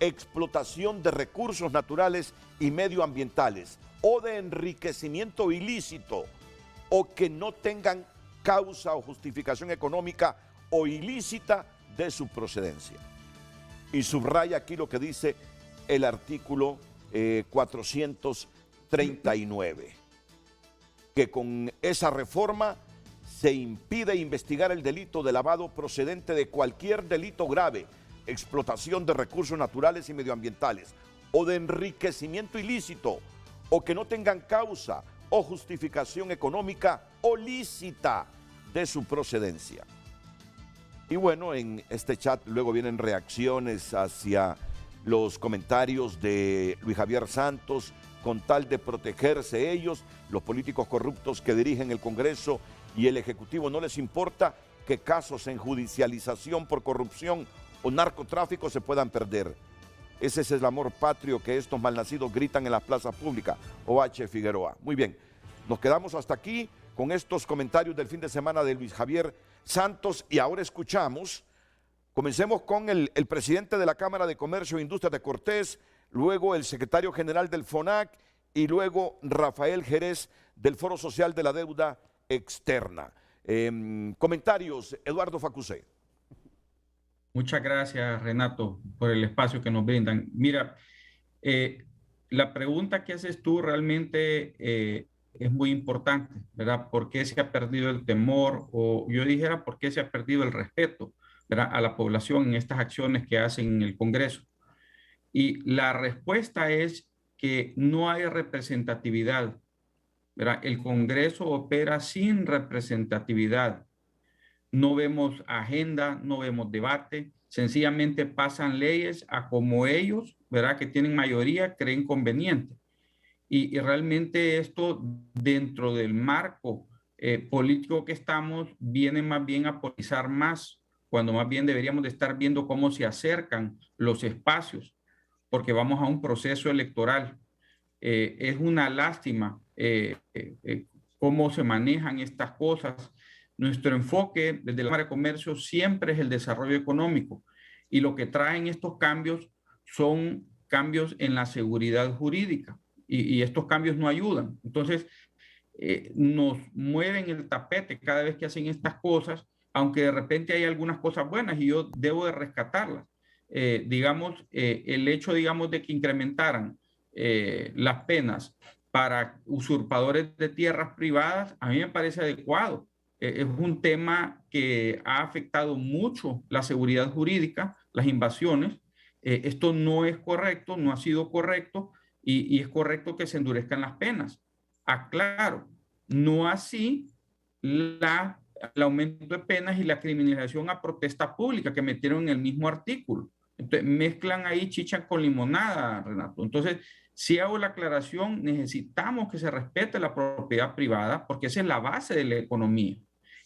explotación de recursos naturales y medioambientales o de enriquecimiento ilícito o que no tengan causa o justificación económica o ilícita de su procedencia. Y subraya aquí lo que dice el artículo 439, que con esa reforma se impide investigar el delito de lavado procedente de cualquier delito grave, explotación de recursos naturales y medioambientales, o de enriquecimiento ilícito, o que no tengan causa o justificación económica o lícita de su procedencia. Y bueno, en este chat luego vienen reacciones hacia los comentarios de Luis Javier Santos. Con tal de protegerse ellos, los políticos corruptos que dirigen el Congreso y el Ejecutivo, no les importa que casos en judicialización por corrupción o narcotráfico se puedan perder. Ese es el amor patrio que estos malnacidos gritan en las plazas públicas. O.H. Figueroa. Muy bien, nos quedamos hasta aquí con estos comentarios del fin de semana de Luis Javier Santos, y ahora escuchamos, comencemos con el presidente de la Cámara de Comercio e Industria de Cortés, luego el secretario general del FONAC y luego Rafael Jerez del Foro Social de la Deuda Externa. Comentarios, Eduardo Facusé. Muchas gracias, Renato, por el espacio que nos brindan. Mira, la pregunta que haces tú realmente es muy importante, ¿verdad? ¿Por qué se ha perdido el temor? O yo dijera, ¿por qué se ha perdido el respeto, ¿verdad?, a la población en estas acciones que hacen en el Congreso? Y la respuesta es que no hay representatividad, ¿verdad? El Congreso opera sin representatividad. No vemos agenda, no vemos debate, sencillamente pasan leyes a como ellos, ¿verdad?, que tienen mayoría, creen conveniente. Y realmente esto, dentro del marco político que estamos, viene más bien a politizar más, cuando más bien deberíamos de estar viendo cómo se acercan los espacios, porque vamos a un proceso electoral. Es una lástima cómo se manejan estas cosas. Nuestro enfoque desde la Cámara de Comercio siempre es el desarrollo económico, y lo que traen estos cambios son cambios en la seguridad jurídica, y estos cambios no ayudan. Entonces, nos mueven el tapete cada vez que hacen estas cosas, aunque de repente hay algunas cosas buenas y yo debo de rescatarlas. Digamos, el hecho, digamos, de que incrementaran las penas para usurpadores de tierras privadas, a mí me parece adecuado. Es un tema que ha afectado mucho la seguridad jurídica, las invasiones. Esto no es correcto, no ha sido correcto, y es correcto que se endurezcan las penas. Aclaro, no así el aumento de penas y la criminalización a protesta pública que metieron en el mismo artículo. Entonces, mezclan ahí chicha con limonada, Renato. Entonces, si hago la aclaración, necesitamos que se respete la propiedad privada, porque esa es la base de la economía.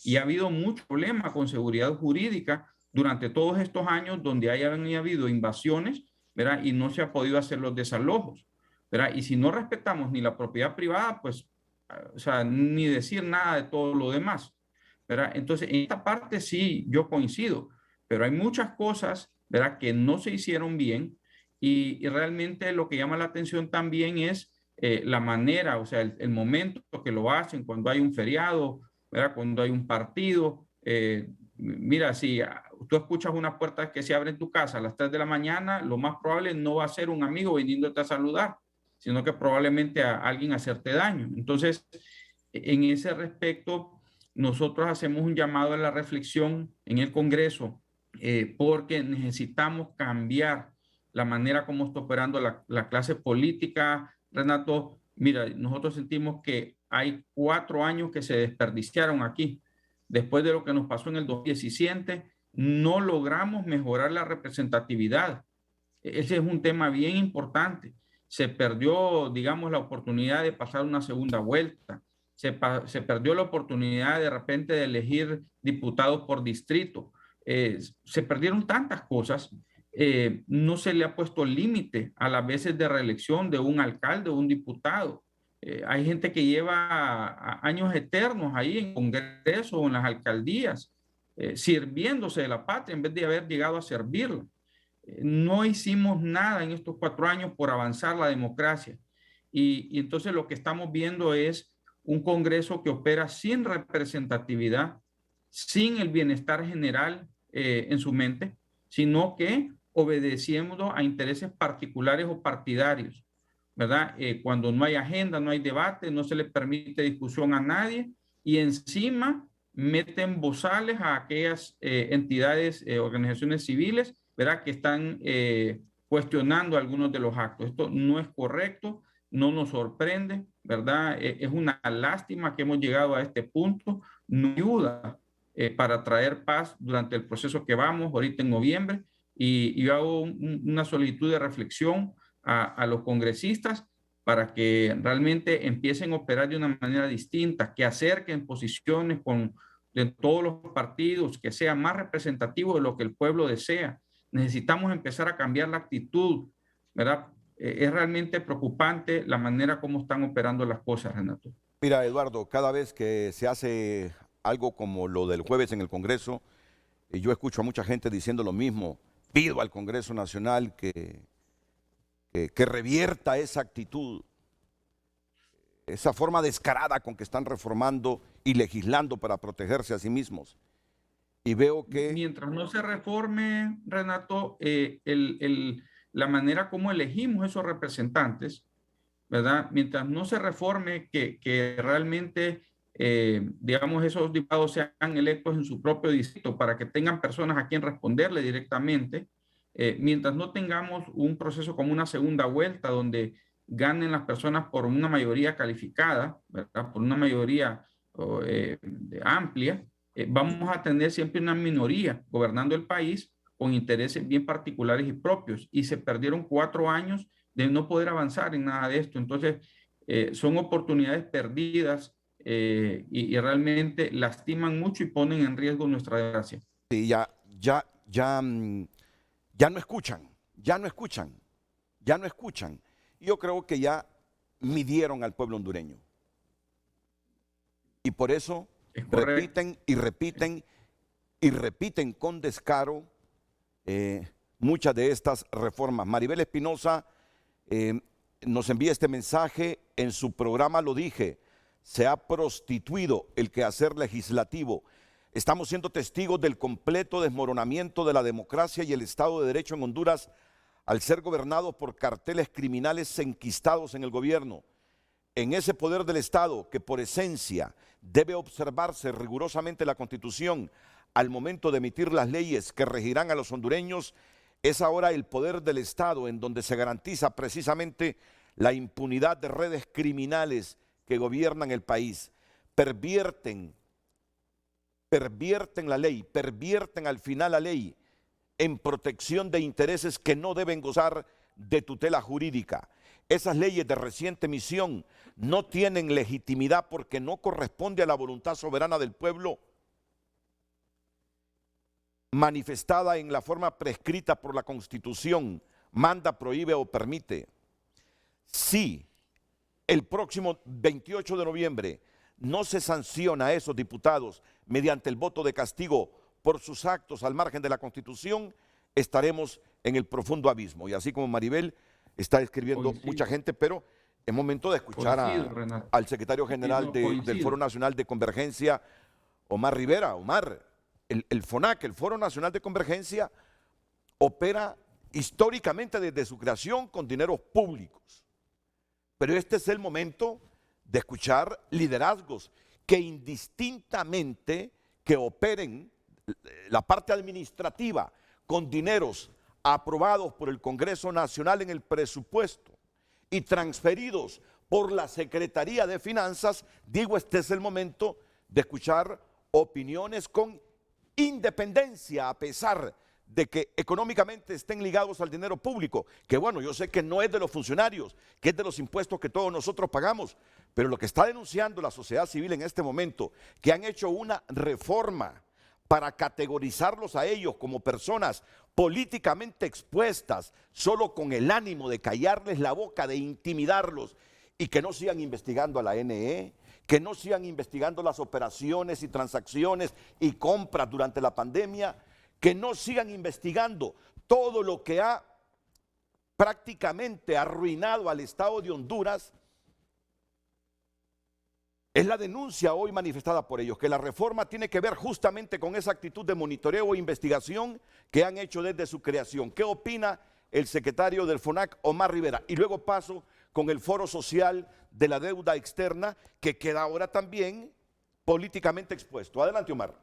Y ha habido mucho problema con seguridad jurídica durante todos estos años, donde hayan habido invasiones, ¿verdad?, y no se ha podido hacer los desalojos, ¿verdad? Y si no respetamos ni la propiedad privada, pues, o sea, ni decir nada de todo lo demás, ¿verdad? Entonces, en esta parte sí, yo coincido, pero hay muchas cosas, ¿verdad?, que no se hicieron bien, y realmente lo que llama la atención también es la manera, o sea, el momento que lo hacen, cuando hay un feriado, ¿verdad?, cuando hay un partido. Mira, si tú escuchas una puerta que se abre en tu casa a las 3 de la mañana, lo más probable no va a ser un amigo viniéndote a saludar, sino que probablemente a alguien hacerte daño. Entonces, en ese respecto, nosotros hacemos un llamado a la reflexión en el Congreso, porque necesitamos cambiar la manera como está operando la clase política. Renato, mira, nosotros sentimos que hay 4 años que se desperdiciaron aquí. Después de lo que nos pasó en el 2017, no logramos mejorar la representatividad. Ese es un tema bien importante. Se perdió, digamos, la oportunidad de pasar una segunda vuelta. Se perdió la oportunidad de repente de elegir diputados por distrito. Se perdieron tantas cosas. No se le ha puesto límite a las veces de reelección de un alcalde o un diputado. Hay gente que lleva años eternos ahí en Congreso o en las alcaldías, sirviéndose de la patria en vez de haber llegado a servirla. No hicimos nada en estos 4 años por avanzar la democracia. Y entonces lo que estamos viendo es un Congreso que opera sin representatividad, sin el bienestar general en su mente, sino que obedeciendo a intereses particulares o partidarios, ¿verdad? Cuando no hay agenda, no hay debate, no se le permite discusión a nadie y encima meten bozales a aquellas entidades, organizaciones civiles, ¿verdad? Que están cuestionando algunos de los actos. Esto no es correcto, no nos sorprende, ¿verdad? Es una lástima que hemos llegado a este punto, no ayuda para traer paz durante el proceso que vamos ahorita en noviembre. Y yo hago una solicitud de reflexión a los congresistas para que realmente empiecen a operar de una manera distinta, que acerquen posiciones de todos los partidos, que sea más representativo de lo que el pueblo desea. Necesitamos empezar a cambiar la actitud, ¿verdad? Es realmente preocupante la manera como están operando las cosas, Renato. Mira, Eduardo, cada vez que se hace algo como lo del jueves en el Congreso, yo escucho a mucha gente diciendo lo mismo. Pido al Congreso Nacional que revierta esa actitud, esa forma descarada con que están reformando y legislando para protegerse a sí mismos. Y veo que... Mientras no se reforme, Renato, la manera como elegimos esos representantes, ¿verdad? Mientras no se reforme que realmente, digamos, esos diputados sean electos en su propio distrito para que tengan personas a quien responderle directamente, mientras no tengamos un proceso como una segunda vuelta donde ganen las personas por una mayoría calificada, ¿verdad? Por una mayoría amplia, vamos a tener siempre una minoría gobernando el país con intereses bien particulares y propios. Y se perdieron 4 años de no poder avanzar en nada de esto. Entonces, son oportunidades perdidas y realmente lastiman mucho y ponen en riesgo nuestra democracia. Sí, ya no escuchan. Yo creo que ya midieron al pueblo hondureño. Y por eso repiten y repiten y repiten con descaro muchas de estas reformas. Maribel Espinosa nos envía este mensaje. En su programa lo dije, se ha prostituido el quehacer legislativo. Estamos siendo testigos del completo desmoronamiento de la democracia y el Estado de Derecho en Honduras al ser gobernado por carteles criminales enquistados en el gobierno. En ese poder del Estado, que por esencia debe observarse rigurosamente la Constitución al momento de emitir las leyes que regirán a los hondureños, es ahora el poder del Estado en donde se garantiza precisamente la impunidad de redes criminales que gobiernan el país. Pervierten la ley, pervierten al final la ley en protección de intereses que no deben gozar de tutela jurídica. Esas leyes de reciente emisión no tienen legitimidad porque no corresponde a la voluntad soberana del pueblo manifestada en la forma prescrita por la Constitución, manda, prohíbe o permite. Si el próximo 28 de noviembre no se sanciona a esos diputados mediante el voto de castigo por sus actos al margen de la Constitución, estaremos en el profundo abismo. Y así como Maribel está escribiendo mucha gente, pero es momento de escuchar al secretario general del Foro Nacional de Convergencia, Omar Rivera. Omar, el FONAC, el Foro Nacional de Convergencia, opera históricamente desde su creación con dineros públicos. Pero este es el momento de escuchar liderazgos que indistintamente que operen la parte administrativa con dineros aprobados por el Congreso Nacional en el presupuesto y transferidos por la Secretaría de Finanzas, digo, este es el momento de escuchar opiniones con independencia, a pesar de que económicamente estén ligados al dinero público, que bueno, yo sé que no es de los funcionarios, que es de los impuestos que todos nosotros pagamos, pero lo que está denunciando la sociedad civil en este momento, que han hecho una reforma para categorizarlos a ellos como personas políticamente expuestas, solo con el ánimo de callarles la boca, de intimidarlos, y que no sigan investigando a la NE, que no sigan investigando las operaciones y transacciones y compras durante la pandemia, que no sigan investigando todo lo que ha prácticamente arruinado al Estado de Honduras, Es la denuncia hoy manifestada por ellos, que la reforma tiene que ver justamente con esa actitud de monitoreo e investigación que han hecho desde su creación. ¿Qué opina el secretario del FONAC, Omar Rivera? Y luego paso con el foro social de la deuda externa, que queda ahora también políticamente expuesto. Adelante, Omar.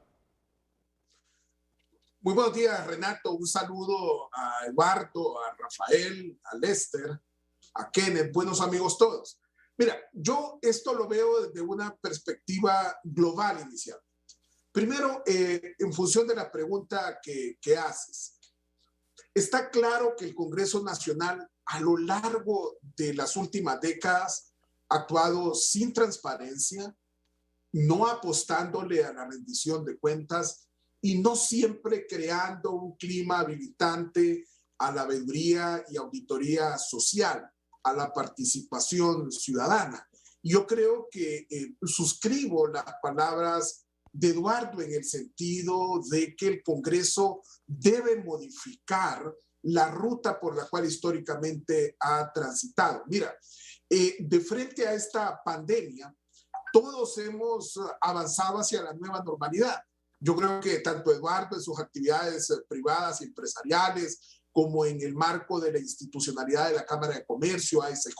Muy buenos días, Renato. Un saludo a Eduardo, a Rafael, a Lester, a Kenneth. Buenos amigos todos. Mira, yo esto lo veo desde una perspectiva global inicial. Primero, en función de la pregunta que haces, está claro que el Congreso Nacional a lo largo de las últimas décadas ha actuado sin transparencia, no apostándole a la rendición de cuentas y no siempre creando un clima habilitante a la veeduría y auditoría social, a la participación ciudadana. Yo creo que suscribo las palabras de Eduardo en el sentido de que el Congreso debe modificar la ruta por la cual históricamente ha transitado. Mira, de frente a esta pandemia, todos hemos avanzado hacia la nueva normalidad. Yo creo que tanto Eduardo en sus actividades privadas y empresariales, como en el marco de la institucionalidad de la Cámara de Comercio, ASJ,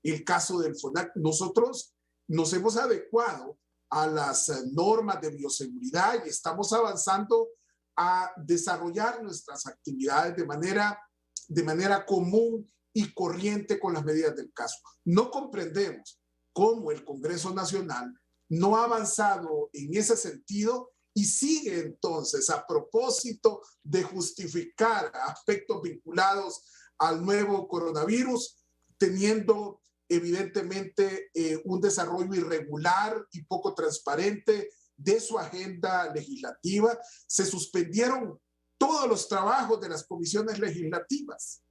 el caso del FONAC, nosotros nos hemos adecuado a las normas de bioseguridad y estamos avanzando a desarrollar nuestras actividades de manera común y corriente con las medidas del caso. No comprendemos cómo el Congreso Nacional no ha avanzado en ese sentido y sigue entonces, a propósito de justificar aspectos vinculados al nuevo coronavirus, teniendo evidentemente un desarrollo irregular y poco transparente de su agenda legislativa. Se suspendieron todos los trabajos de las comisiones legislativas.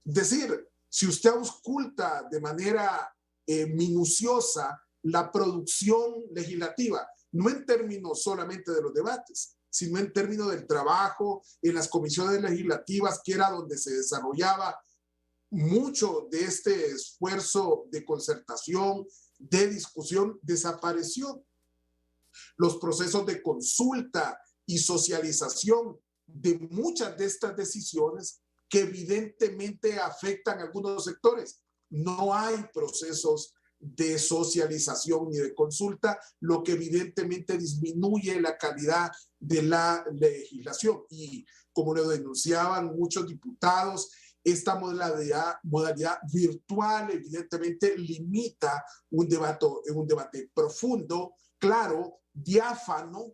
Es decir, si usted ausculta de manera minuciosa la producción legislativa, no en términos solamente de los debates, sino en términos del trabajo en las comisiones legislativas, que era donde se desarrollaba mucho de este esfuerzo de concertación, de discusión, desapareció. Los procesos de consulta y socialización de muchas de estas decisiones que evidentemente afectan a algunos sectores. No hay procesos de socialización ni de consulta, lo que evidentemente disminuye la calidad de la legislación. Y como lo denunciaban muchos diputados, esta modalidad virtual evidentemente limita un debate profundo, claro, diáfano,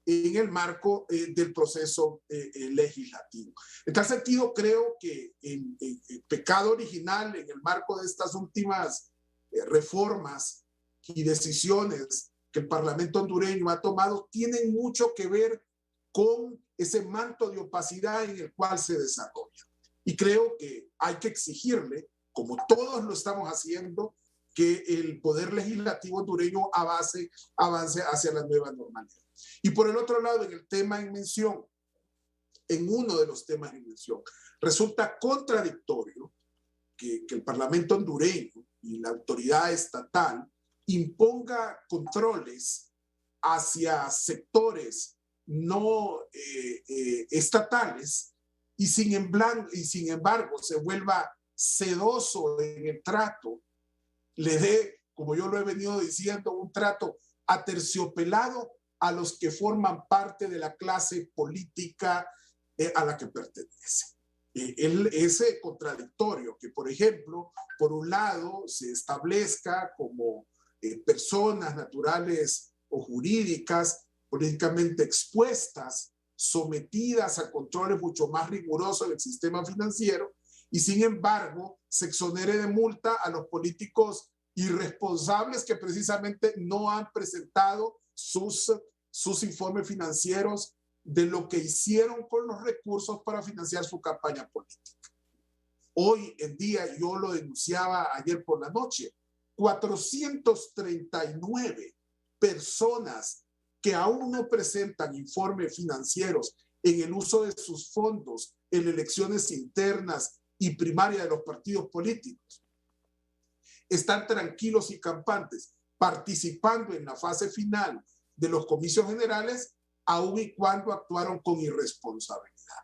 en el marco del proceso legislativo. En tal sentido, creo que el pecado original en el marco de estas últimas reformas y decisiones que el Parlamento hondureño ha tomado tienen mucho que ver con ese manto de opacidad en el cual se desarrolla. Y creo que hay que exigirle, como todos lo estamos haciendo, que el poder legislativo hondureño avance hacia la nueva normalidad. Y por el otro lado, en el tema en mención, en uno de los temas en mención, resulta contradictorio que el Parlamento hondureño y la autoridad estatal imponga controles hacia sectores no estatales y sin embargo se vuelva sedoso en el trato, le dé, como yo lo he venido diciendo, un trato aterciopelado a los que forman parte de la clase política a la que pertenece. Ese contradictorio que, por ejemplo, por un lado se establezca como personas naturales o jurídicas políticamente expuestas, sometidas a controles mucho más rigurosos del sistema financiero, y sin embargo se exonere de multa a los políticos irresponsables que precisamente no han presentado sus informes financieros de lo que hicieron con los recursos para financiar su campaña política. Hoy en día, yo lo denunciaba ayer por la noche, 439 personas que aún no presentan informes financieros en el uso de sus fondos en elecciones internas y primarias de los partidos políticos están tranquilos y campantes. participando en la fase final de los comicios generales, aun y cuando actuaron con irresponsabilidad.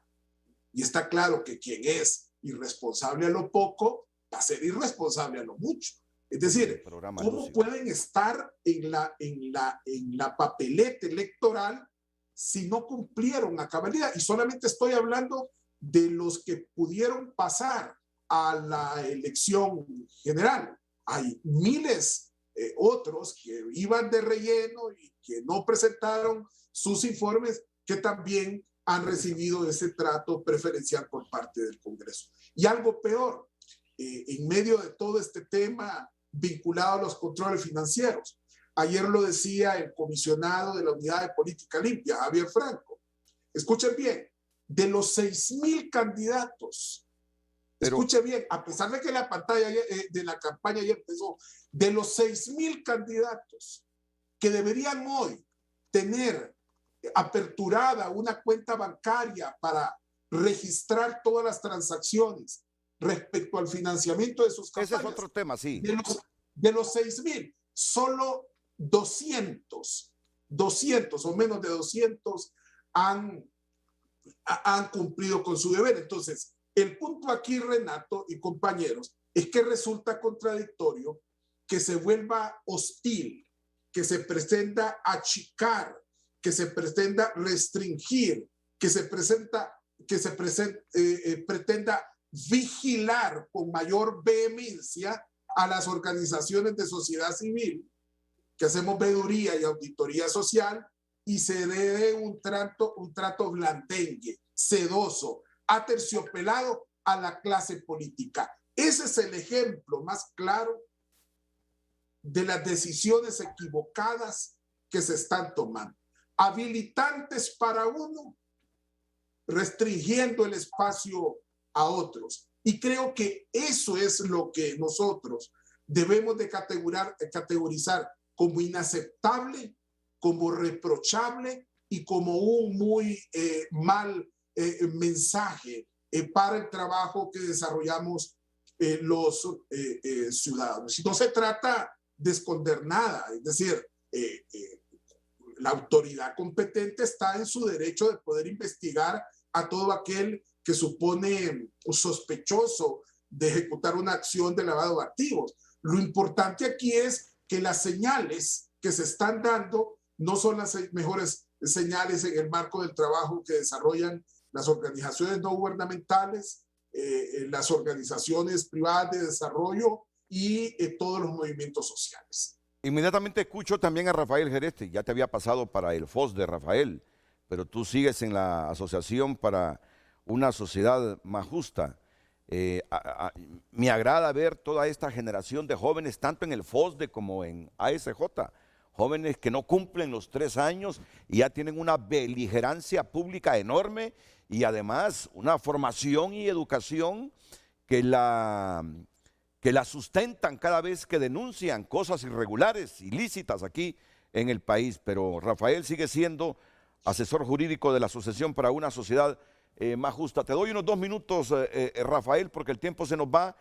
Y está claro que quien es irresponsable a lo poco va a ser irresponsable a lo mucho. Es decir, ¿cómo pueden estar en la papeleta electoral si no cumplieron a cabalidad? Y solamente estoy hablando de los que pudieron pasar a la elección general. Hay miles otros que iban de relleno y que no presentaron sus informes, que también han recibido ese trato preferencial por parte del Congreso. Y algo peor, en medio de todo este tema vinculado a los controles financieros, ayer lo decía el comisionado de la Unidad de Política Limpia, Javier Franco. Escuchen bien, de los 6,000 candidatos, escuchen bien, a pesar de que la pantalla de la campaña ya empezó, de los 6,000 candidatos que deberían hoy tener aperturada una cuenta bancaria para registrar todas las transacciones respecto al financiamiento de sus campañas. Ese es otro tema, sí. De los 6,000, solo 200 o menos de 200 han cumplido con su deber. Entonces, el punto aquí, Renato y compañeros, es que resulta contradictorio que se vuelva hostil, que se pretenda achicar, que se pretenda restringir, que se pretenda vigilar con mayor vehemencia a las organizaciones de sociedad civil, que hacemos veeduría y auditoría social, y se dé un trato blandengue, sedoso, aterciopelado a la clase política. Ese es el ejemplo más claro de las decisiones equivocadas que se están tomando. Habilitantes para uno, restringiendo el espacio a otros. Y creo que eso es lo que nosotros debemos de categorizar como inaceptable, como reprochable y como un muy mal mensaje para el trabajo que desarrollamos los ciudadanos. Y no se trata de esconder nada, es decir, la autoridad competente está en su derecho de poder investigar a todo aquel que supone sospechoso de ejecutar una acción de lavado de activos. Lo importante aquí es que las señales que se están dando no son las mejores señales en el marco del trabajo que desarrollan las organizaciones no gubernamentales, las organizaciones privadas de desarrollo y todos los movimientos sociales. Inmediatamente escucho también a Rafael Gereste. Ya te había pasado para el FOS de Rafael, pero tú sigues en la Asociación para una Sociedad Más Justa. Me agrada ver toda esta generación de jóvenes, tanto en el FOSDE como en ASJ, jóvenes que no cumplen los 3 años y ya tienen una beligerancia pública enorme y además una formación y educación que la sustentan cada vez que denuncian cosas irregulares, ilícitas aquí en el país. Pero Rafael sigue siendo asesor jurídico de la Asociación para una Sociedad Más Justa. Te doy unos 2 minutos, Rafael, porque el tiempo se nos va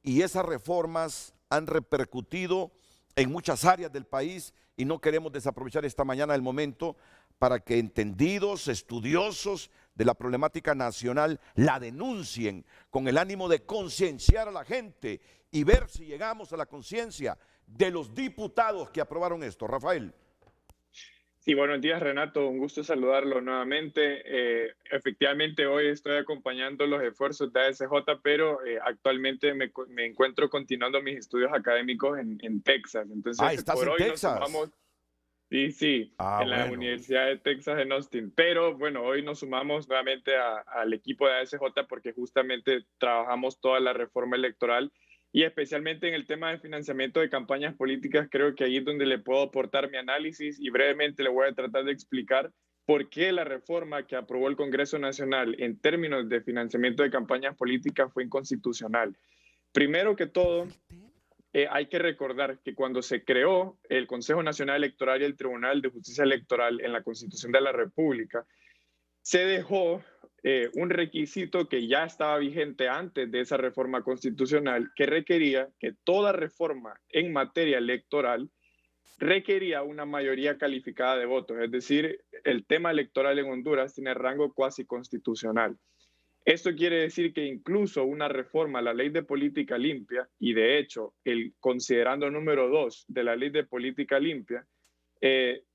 y esas reformas han repercutido en muchas áreas del país y no queremos desaprovechar esta mañana el momento para que entendidos, estudiosos de la problemática nacional la denuncien con el ánimo de concienciar a la gente y ver si llegamos a la conciencia de los diputados que aprobaron esto. Rafael. Sí, buenos días, Renato. Un gusto saludarlo nuevamente. Efectivamente, hoy estoy acompañando los esfuerzos de ASJ, pero actualmente me encuentro continuando mis estudios académicos en Texas. Entonces, ¿estás por en hoy Texas? nos sumamos. Sí, en la Universidad de Texas en Austin. Pero bueno, hoy nos sumamos nuevamente al equipo de ASJ porque justamente trabajamos toda la reforma electoral y especialmente en el tema de financiamiento de campañas políticas. Creo que ahí es donde le puedo aportar mi análisis y brevemente le voy a tratar de explicar por qué la reforma que aprobó el Congreso Nacional en términos de financiamiento de campañas políticas fue inconstitucional. Primero que todo, hay que recordar que cuando se creó el Consejo Nacional Electoral y el Tribunal de Justicia Electoral en la Constitución de la República, se dejó un requisito que ya estaba vigente antes de esa reforma constitucional, que requería que toda reforma en materia electoral requería una mayoría calificada de votos, es decir, el tema electoral en Honduras tiene rango cuasi constitucional. Esto quiere decir que incluso una reforma a la ley de política limpia, y de hecho el considerando número 2 de la ley de política limpia,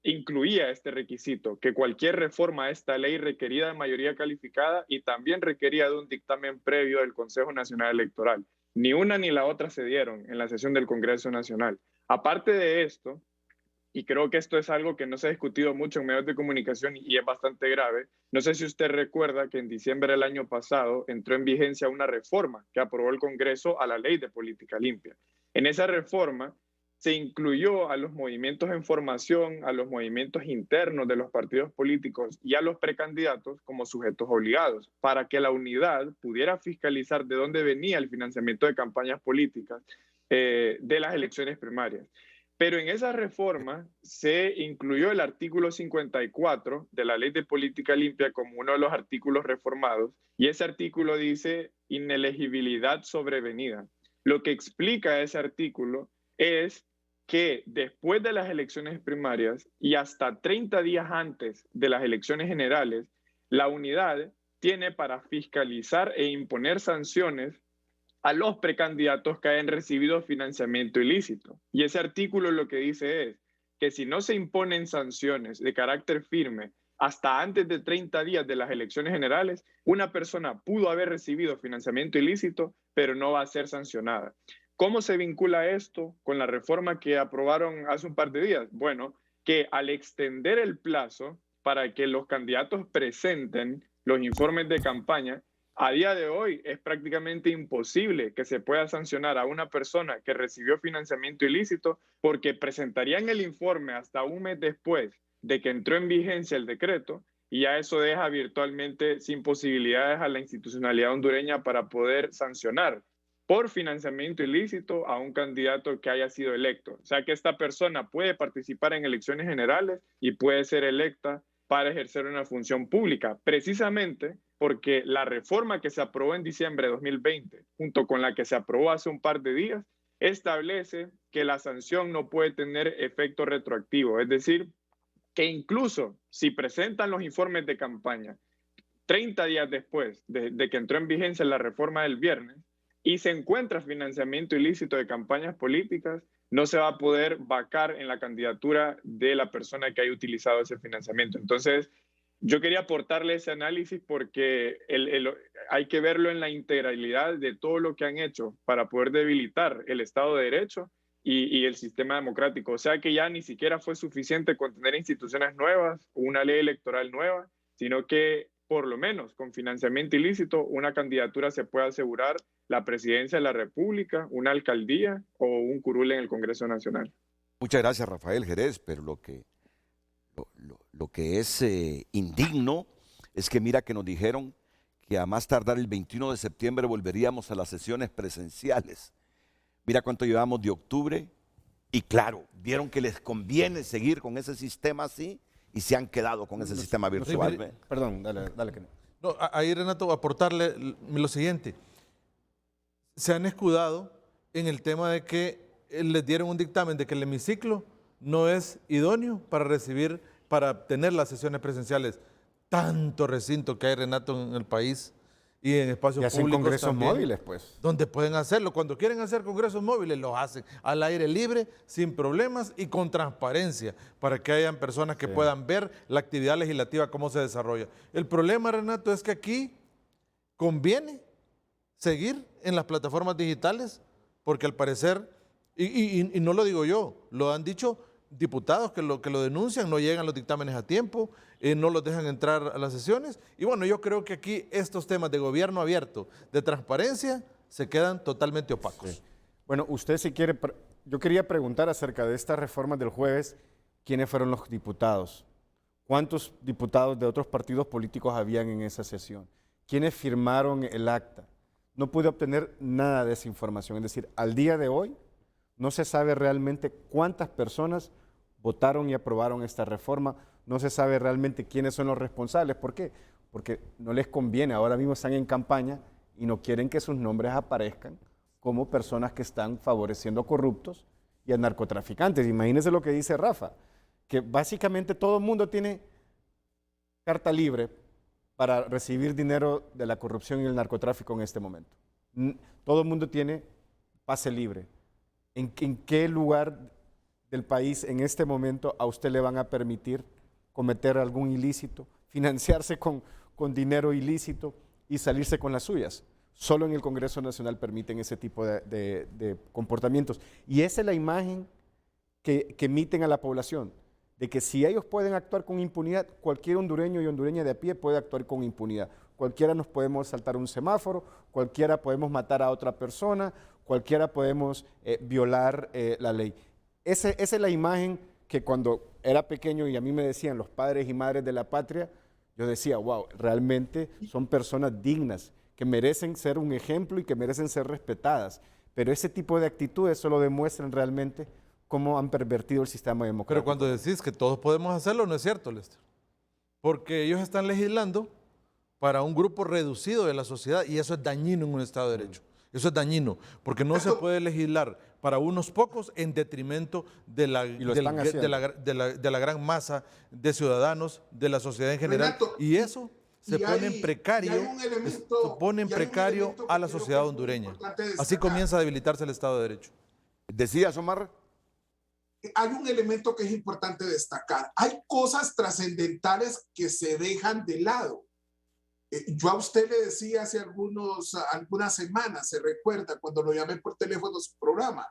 incluía este requisito, que cualquier reforma a esta ley requería de mayoría calificada y también requería de un dictamen previo del Consejo Nacional Electoral. Ni una ni la otra se dieron en la sesión del Congreso Nacional. Aparte de esto, y creo que esto es algo que no se ha discutido mucho en medios de comunicación y es bastante grave, no sé si usted recuerda que en diciembre del año pasado entró en vigencia una reforma que aprobó el Congreso a la ley de política limpia. En esa reforma se incluyó a los movimientos en formación, a los movimientos internos de los partidos políticos y a los precandidatos como sujetos obligados, para que la unidad pudiera fiscalizar de dónde venía el financiamiento de campañas políticas de las elecciones primarias. Pero en esa reforma se incluyó el artículo 54 de la Ley de Política Limpia como uno de los artículos reformados, y ese artículo dice inelegibilidad sobrevenida. Lo que explica ese artículo es que después de las elecciones primarias y hasta 30 días antes de las elecciones generales, la unidad tiene para fiscalizar e imponer sanciones a los precandidatos que hayan recibido financiamiento ilícito. Y ese artículo lo que dice es que si no se imponen sanciones de carácter firme hasta antes de 30 días de las elecciones generales, una persona pudo haber recibido financiamiento ilícito, pero no va a ser sancionada. ¿Cómo se vincula esto con la reforma que aprobaron hace un par de días? Bueno, que al extender el plazo para que los candidatos presenten los informes de campaña, a día de hoy es prácticamente imposible que se pueda sancionar a una persona que recibió financiamiento ilícito porque presentarían el informe hasta un mes después de que entró en vigencia el decreto, y ya eso deja virtualmente sin posibilidades a la institucionalidad hondureña para poder sancionar por financiamiento ilícito a un candidato que haya sido electo. O sea que esta persona puede participar en elecciones generales y puede ser electa para ejercer una función pública, precisamente porque la reforma que se aprobó en diciembre de 2020, junto con la que se aprobó hace un par de días, establece que la sanción no puede tener efecto retroactivo. Es decir, que incluso si presentan los informes de campaña 30 días después de que entró en vigencia la reforma del viernes y se encuentra financiamiento ilícito de campañas políticas, no se va a poder vacar en la candidatura de la persona que haya utilizado ese financiamiento. Entonces, yo quería aportarle ese análisis porque hay que verlo en la integralidad de todo lo que han hecho para poder debilitar el Estado de Derecho y el sistema democrático. O sea que ya ni siquiera fue suficiente con tener instituciones nuevas o una ley electoral nueva, sino que por lo menos con financiamiento ilícito una candidatura se puede asegurar la presidencia de la República, una alcaldía o un curul en el Congreso Nacional. Muchas gracias, Rafael Jerez, pero lo que es indigno es que mira que nos dijeron que a más tardar el 21 de septiembre volveríamos a las sesiones presenciales. Mira cuánto llevamos de octubre y claro, vieron que les conviene seguir con ese sistema así y se han quedado con ese sistema virtual. Perdón, dale que no. No, ahí, Renato, aportarle lo siguiente. Se han escudado en el tema de que les dieron un dictamen de que el hemiciclo no es idóneo para tener las sesiones presenciales. Tanto recinto que hay, Renato, en el país y en espacios públicos hacen congresos también, móviles, pues. donde pueden hacerlo. Cuando quieren hacer congresos móviles, los hacen al aire libre, sin problemas y con transparencia, para que hayan personas que puedan ver la actividad legislativa, cómo se desarrolla. El problema, Renato, es que aquí conviene seguir en las plataformas digitales, porque al parecer, y no lo digo yo, lo han dicho diputados que lo denuncian, no llegan los dictámenes a tiempo, no los dejan entrar a las sesiones. Y bueno, yo creo que aquí estos temas de gobierno abierto, de transparencia, se quedan totalmente opacos. Sí. Bueno, usted si quiere, yo quería preguntar acerca de estas reformas del jueves, ¿quiénes fueron los diputados? ¿Cuántos diputados de otros partidos políticos habían en esa sesión? ¿Quiénes firmaron el acta? No pude obtener nada de esa información. Es decir, al día de hoy no se sabe realmente cuántas personas votaron y aprobaron esta reforma. No se sabe realmente quiénes son los responsables. ¿Por qué? Porque no les conviene. Ahora mismo están en campaña y no quieren que sus nombres aparezcan como personas que están favoreciendo a corruptos y a narcotraficantes. Imagínense lo que dice Rafa, que básicamente todo el mundo tiene carta libre para recibir dinero de la corrupción y el narcotráfico en este momento. Todo el mundo tiene pase libre. ¿En qué lugar del país en este momento a usted le van a permitir cometer algún ilícito, financiarse con dinero ilícito y salirse con las suyas? Solo en el Congreso Nacional permiten ese tipo de comportamientos. Y esa es la imagen que emiten a la población, de que si ellos pueden actuar con impunidad, cualquier hondureño y hondureña de a pie puede actuar con impunidad. Cualquiera nos podemos saltar un semáforo, cualquiera podemos matar a otra persona, cualquiera podemos violar la ley. Esa es la imagen que cuando era pequeño y a mí me decían los padres y madres de la patria, yo decía, wow, realmente son personas dignas, que merecen ser un ejemplo y que merecen ser respetadas. Pero ese tipo de actitudes solo demuestran realmente cómo han pervertido el sistema democrático. Pero cuando decís que todos podemos hacerlo, no es cierto, Lester. Porque ellos están legislando para un grupo reducido de la sociedad y eso es dañino en un Estado de Derecho. Eso es dañino, porque no se puede legislar para unos pocos en detrimento de la gran masa de ciudadanos, de la sociedad en general. Renato, y eso se pone en precario a la sociedad hondureña. Así comienza a debilitarse el Estado de Derecho. ¿Decías, Omar? Hay un elemento que es importante destacar. Hay cosas trascendentales que se dejan de lado. Yo a usted le decía hace algunas semanas, se recuerda, cuando lo llamé por teléfono a su programa,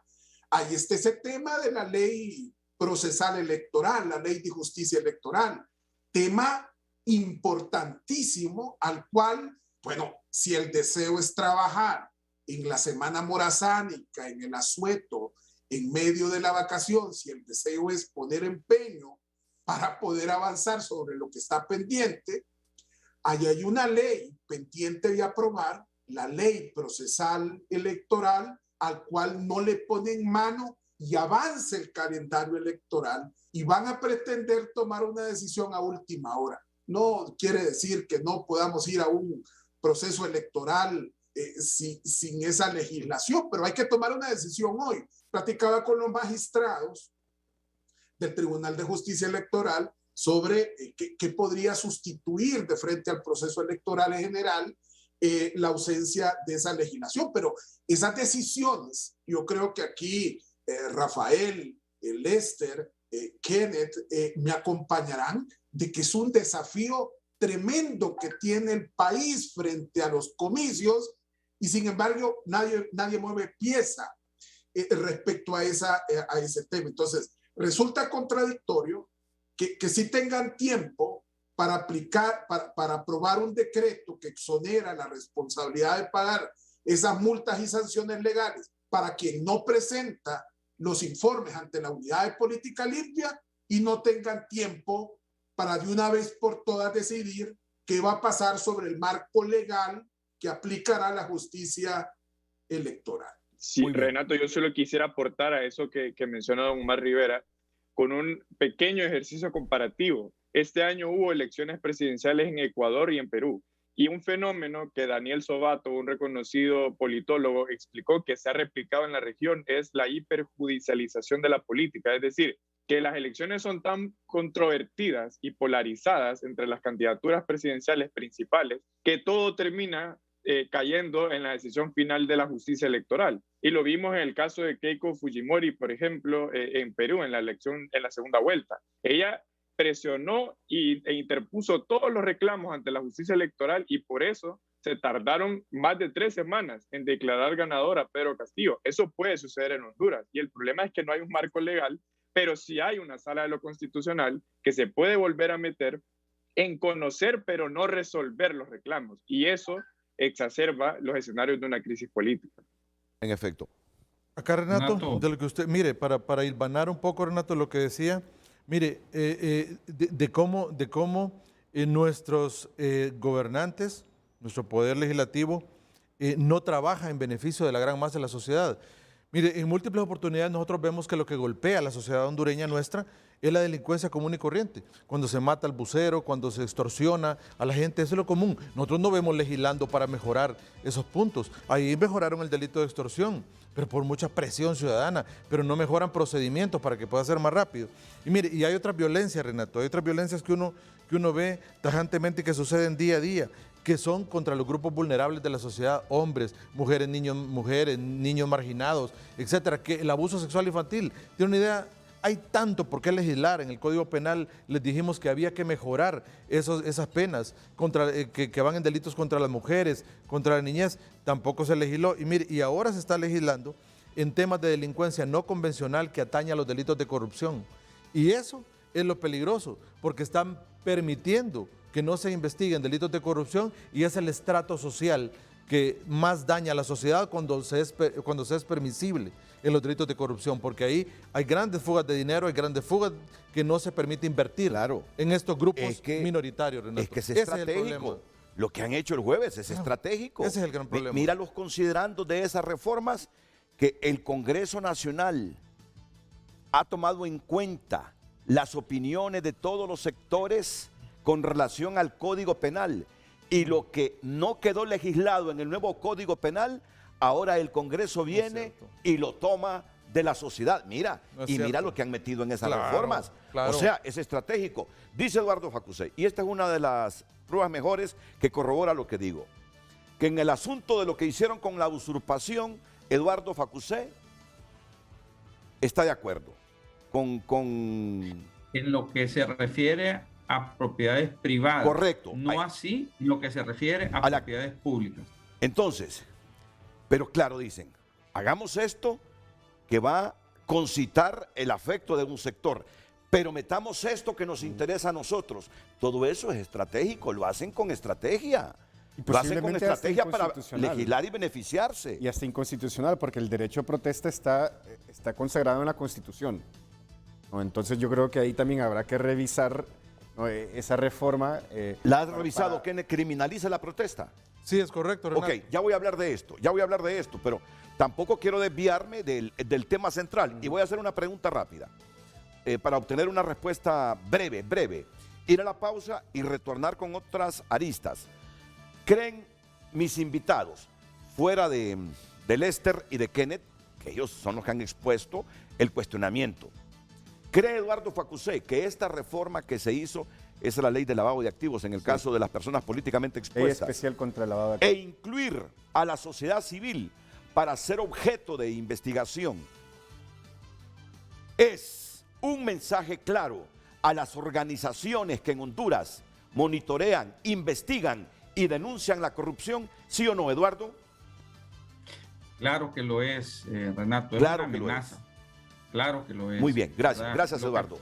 ahí está ese tema de la ley procesal electoral, la ley de justicia electoral, tema importantísimo al cual, bueno, si el deseo es trabajar en la semana morazánica, en el asueto, en medio de la vacación, si el deseo es poner empeño para poder avanzar sobre lo que está pendiente, ahí hay una ley pendiente de aprobar, la ley procesal electoral, al cual no le ponen mano y avance el calendario electoral y van a pretender tomar una decisión a última hora. No quiere decir que no podamos ir a un proceso electoral sin esa legislación, pero hay que tomar una decisión hoy. Platicaba con los magistrados del Tribunal de Justicia Electoral sobre qué podría sustituir de frente al proceso electoral en general la ausencia de esa legislación. Pero esas decisiones, yo creo que aquí Rafael, Lester, Kenneth me acompañarán de que es un desafío tremendo que tiene el país frente a los comicios y sin embargo nadie mueve pieza respecto a ese tema. Entonces, resulta contradictorio que sí tengan tiempo para aplicar, para aprobar un decreto que exonera la responsabilidad de pagar esas multas y sanciones legales para quien no presenta los informes ante la Unidad de Política Limpia y no tengan tiempo para de una vez por todas decidir qué va a pasar sobre el marco legal que aplicará la justicia electoral. Sí, Renato, yo solo quisiera aportar a eso que menciona don Omar Rivera con un pequeño ejercicio comparativo. Este año hubo elecciones presidenciales en Ecuador y en Perú. Y un fenómeno que Daniel Sobato, un reconocido politólogo, explicó que se ha replicado en la región es la hiperjudicialización de la política. Es decir, que las elecciones son tan controvertidas y polarizadas entre las candidaturas presidenciales principales que todo termina cayendo en la decisión final de la justicia electoral. Y lo vimos en el caso de Keiko Fujimori, por ejemplo, en Perú, en la elección, en la segunda vuelta. Ella presionó e interpuso todos los reclamos ante la justicia electoral y por eso se tardaron más de 3 semanas en declarar ganador a Pedro Castillo. Eso puede suceder en Honduras y el problema es que no hay un marco legal, pero sí hay una sala de lo constitucional que se puede volver a meter en conocer pero no resolver los reclamos y eso exacerba los escenarios de una crisis política. En efecto. Acá, Renato, de lo que usted, mire, para hilvanar un poco, Renato, lo que decía, mire, de cómo nuestros gobernantes, nuestro poder legislativo, no trabaja en beneficio de la gran masa de la sociedad. Mire, en múltiples oportunidades nosotros vemos que lo que golpea a la sociedad hondureña nuestra es la delincuencia común y corriente. Cuando se mata al bucero, cuando se extorsiona a la gente, eso es lo común. Nosotros no vemos legislando para mejorar esos puntos. Ahí mejoraron el delito de extorsión, pero por mucha presión ciudadana, pero no mejoran procedimientos para que pueda ser más rápido. Y mire, y hay otras violencias, Renato, hay otras violencias que uno ve tajantemente que suceden día a día, que son contra los grupos vulnerables de la sociedad, hombres, mujeres, niños marginados, etcétera, que el abuso sexual infantil, tiene una idea, hay tanto por qué legislar. En el Código Penal les dijimos que había que mejorar esas penas que van en delitos contra las mujeres, contra la niñez, tampoco se legisló. Y mire, y ahora se está legislando en temas de delincuencia no convencional que atañe a los delitos de corrupción. Y eso es lo peligroso, porque están permitiendo que no se investiguen delitos de corrupción y es el estrato social que más daña a la sociedad cuando se es permisible en los delitos de corrupción, porque ahí hay grandes fugas de dinero, hay grandes fugas que no se permite invertir en estos grupos minoritarios, Renato. Es que es estratégico. Lo que han hecho el jueves es estratégico. Ese es el gran problema. Míralos considerando de esas reformas que el Congreso Nacional ha tomado en cuenta las opiniones de todos los sectores con relación al Código Penal, y lo que no quedó legislado en el nuevo Código Penal, ahora el Congreso viene y lo toma de la sociedad. Mira, mira lo que han metido en esas reformas. O sea, es estratégico. Dice Eduardo Facusé, y esta es una de las pruebas mejores que corrobora lo que digo, que en el asunto de lo que hicieron con la usurpación, Eduardo Facusé está de acuerdo con... En lo que se refiere a propiedades privadas. Correcto. No así en lo que se refiere a propiedades públicas. Entonces, pero claro, dicen, hagamos esto que va a concitar el afecto de un sector, pero metamos esto que nos interesa a nosotros. Todo eso es estratégico, lo hacen con estrategia. Lo hacen con estrategia para legislar y beneficiarse. Y hasta inconstitucional, porque el derecho a protesta está consagrado en la Constitución. ¿No? Entonces yo creo que ahí también habrá que revisar esa reforma. ¿La has revisado? ¿Que criminaliza la protesta? Sí, es correcto, Renato. Ok, ya voy a hablar de esto, pero tampoco quiero desviarme del tema central. Y voy a hacer una pregunta rápida para obtener una respuesta breve. Ir a la pausa y retornar con otras aristas. ¿Creen mis invitados, fuera de Lester y de Kenneth, que ellos son los que han expuesto el cuestionamiento, cree Eduardo Facusé que esta reforma que se hizo es la ley de lavado de activos en el caso de las personas políticamente expuestas? Ley especial contra el lavado de activos. E incluir a la sociedad civil para ser objeto de investigación es un mensaje claro a las organizaciones que en Honduras monitorean, investigan y denuncian la corrupción, ¿sí o no, Eduardo? Claro que lo es, Renato. Es claro una que amenaza. Lo es. Claro que lo es. Muy bien, gracias. ¿verdad? Gracias, Eduardo.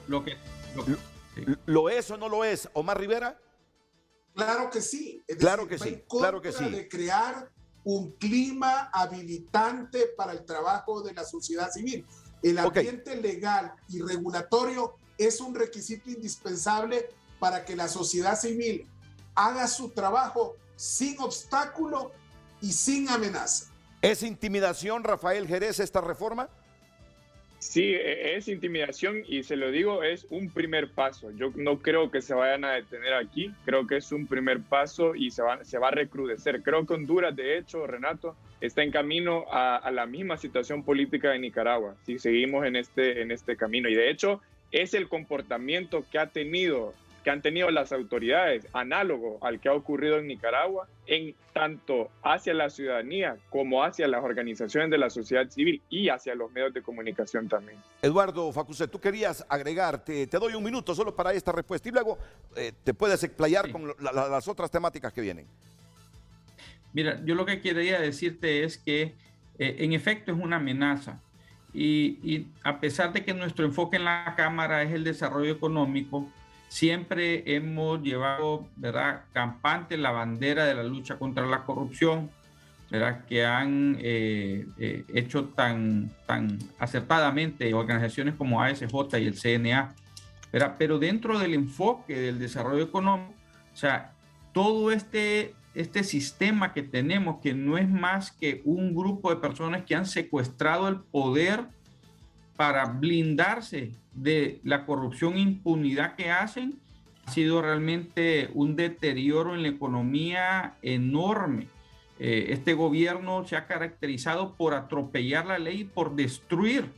¿Lo es o no lo es, Omar Rivera? Claro que sí. Es claro decir, que sí. Claro que sí. De crear un clima habilitante para el trabajo de la sociedad civil. El ambiente legal y regulatorio es un requisito indispensable para que la sociedad civil haga su trabajo sin obstáculo y sin amenaza. ¿Es intimidación, Rafael Jerez, esta reforma? Sí, es intimidación y se lo digo, es un primer paso. Yo no creo que se vayan a detener aquí, creo que es un primer paso y se va a recrudecer. Creo que Honduras, de hecho, Renato, está en camino a la misma situación política de Nicaragua, si seguimos en este camino. Y de hecho, es el comportamiento que han tenido las autoridades, análogo al que ha ocurrido en Nicaragua, en tanto hacia la ciudadanía como hacia las organizaciones de la sociedad civil y hacia los medios de comunicación también. Eduardo Facusé, tú querías agregar, te doy un minuto solo para esta respuesta y luego te puedes explayar con las otras temáticas que vienen. Mira, yo lo que quería decirte es que en efecto es una amenaza y a pesar de que nuestro enfoque en la Cámara es el desarrollo económico, siempre hemos llevado, ¿verdad?, campante la bandera de la lucha contra la corrupción, ¿verdad?, que han hecho tan acertadamente organizaciones como ASJ y el CNA, ¿verdad? Pero dentro del enfoque del desarrollo económico, o sea, todo este este sistema que tenemos, que no es más que un grupo de personas que han secuestrado el poder para blindarse de la corrupción e impunidad que hacen, ha sido realmente un deterioro en la economía enorme. Este gobierno se ha caracterizado por atropellar la ley y por destruir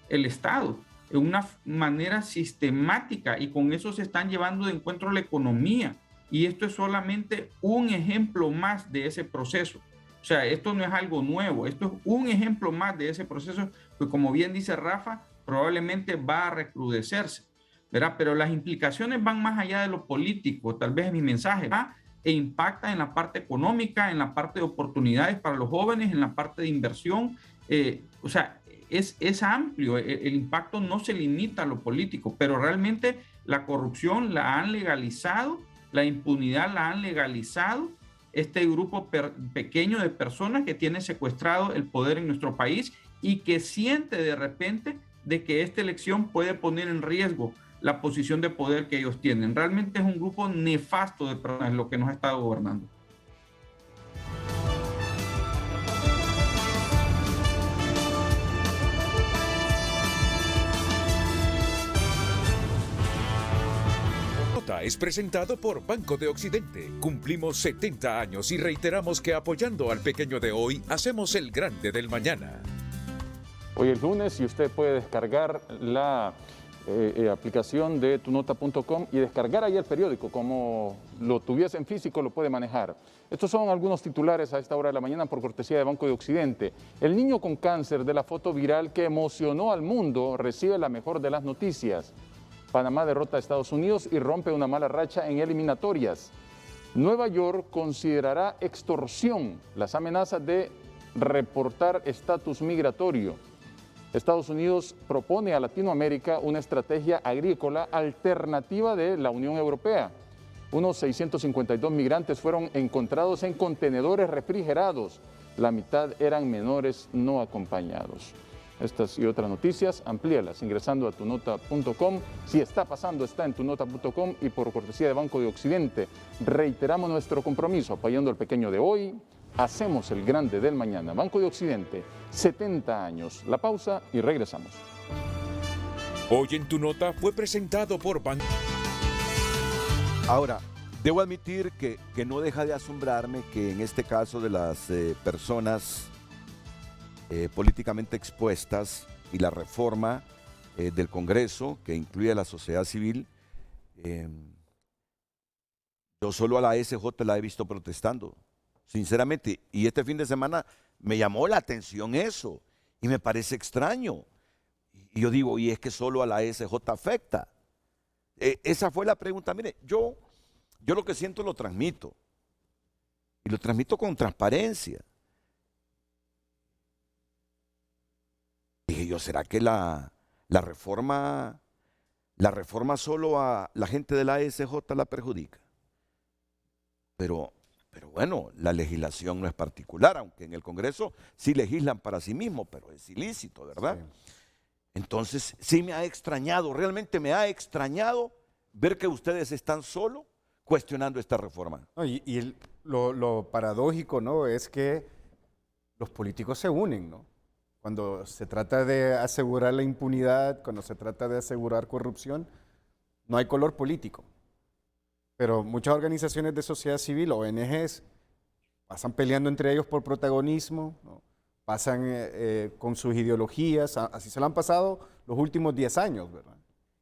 el Estado de una manera sistemática, y con eso se están llevando de encuentro la economía. Y esto es solamente un ejemplo más de ese proceso. O sea, esto no es algo nuevo, esto es un ejemplo más de ese proceso que, como bien dice Rafa, probablemente va a recrudecerse, ¿verdad? Pero las implicaciones van más allá de lo político, tal vez es mi mensaje, ¿va? E impacta en la parte económica, en la parte de oportunidades para los jóvenes, en la parte de inversión. O sea, es amplio, el impacto no se limita a lo político, pero realmente la corrupción la han legalizado, la impunidad la han legalizado este grupo pequeño de personas que tiene secuestrado el poder en nuestro país y que siente de repente de que esta elección puede poner en riesgo la posición de poder que ellos tienen. Realmente es un grupo nefasto de personas lo que nos ha estado gobernando. Es presentado por Banco de Occidente. Cumplimos 70 años y reiteramos que apoyando al pequeño de hoy, hacemos el grande del mañana. Hoy es lunes y usted puede descargar la aplicación de tunota.com y descargar ahí el periódico. Como lo tuviese en físico, lo puede manejar. Estos son algunos titulares a esta hora de la mañana por cortesía de Banco de Occidente. El niño con cáncer de la foto viral que emocionó al mundo recibe la mejor de las noticias. Panamá derrota a Estados Unidos y rompe una mala racha en eliminatorias. Nueva York considerará extorsión las amenazas de reportar estatus migratorio. Estados Unidos propone a Latinoamérica una estrategia agrícola alternativa de la Unión Europea. Unos 652 migrantes fueron encontrados en contenedores refrigerados. La mitad eran menores no acompañados. Estas y otras noticias, amplíalas ingresando a tunota.com. Si está pasando, está en tunota.com y por cortesía de Banco de Occidente. Reiteramos nuestro compromiso apoyando al pequeño de hoy. Hacemos el grande del mañana. Banco de Occidente, 70 años. La pausa y regresamos. Hoy en Tu Nota fue presentado por Banco. Ahora, debo admitir que no deja de asombrarme que en este caso de las personas políticamente expuestas y la reforma del Congreso, que incluye a la sociedad civil, yo solo a la SJ la he visto protestando, sinceramente, y este fin de semana me llamó la atención eso, y me parece extraño, y yo digo, y es que solo a la SJ afecta. Esa fue la pregunta. Mire, yo lo que siento lo transmito, y lo transmito con transparencia. Dije yo, ¿será que la reforma solo a la gente de la SJ la perjudica? Pero bueno, la legislación no es particular, aunque en el Congreso sí legislan para sí mismos, pero es ilícito, ¿verdad? Sí. Entonces, sí me ha extrañado, realmente me ha extrañado ver que ustedes están solo cuestionando esta reforma. No, lo paradójico, ¿no?, es que los políticos se unen, ¿no? Cuando se trata de asegurar la impunidad, cuando se trata de asegurar corrupción, no hay color político. Pero muchas organizaciones de sociedad civil, ONGs, pasan peleando entre ellos por protagonismo, ¿no? Pasan con sus ideologías, así se lo han pasado los últimos 10 años, ¿verdad?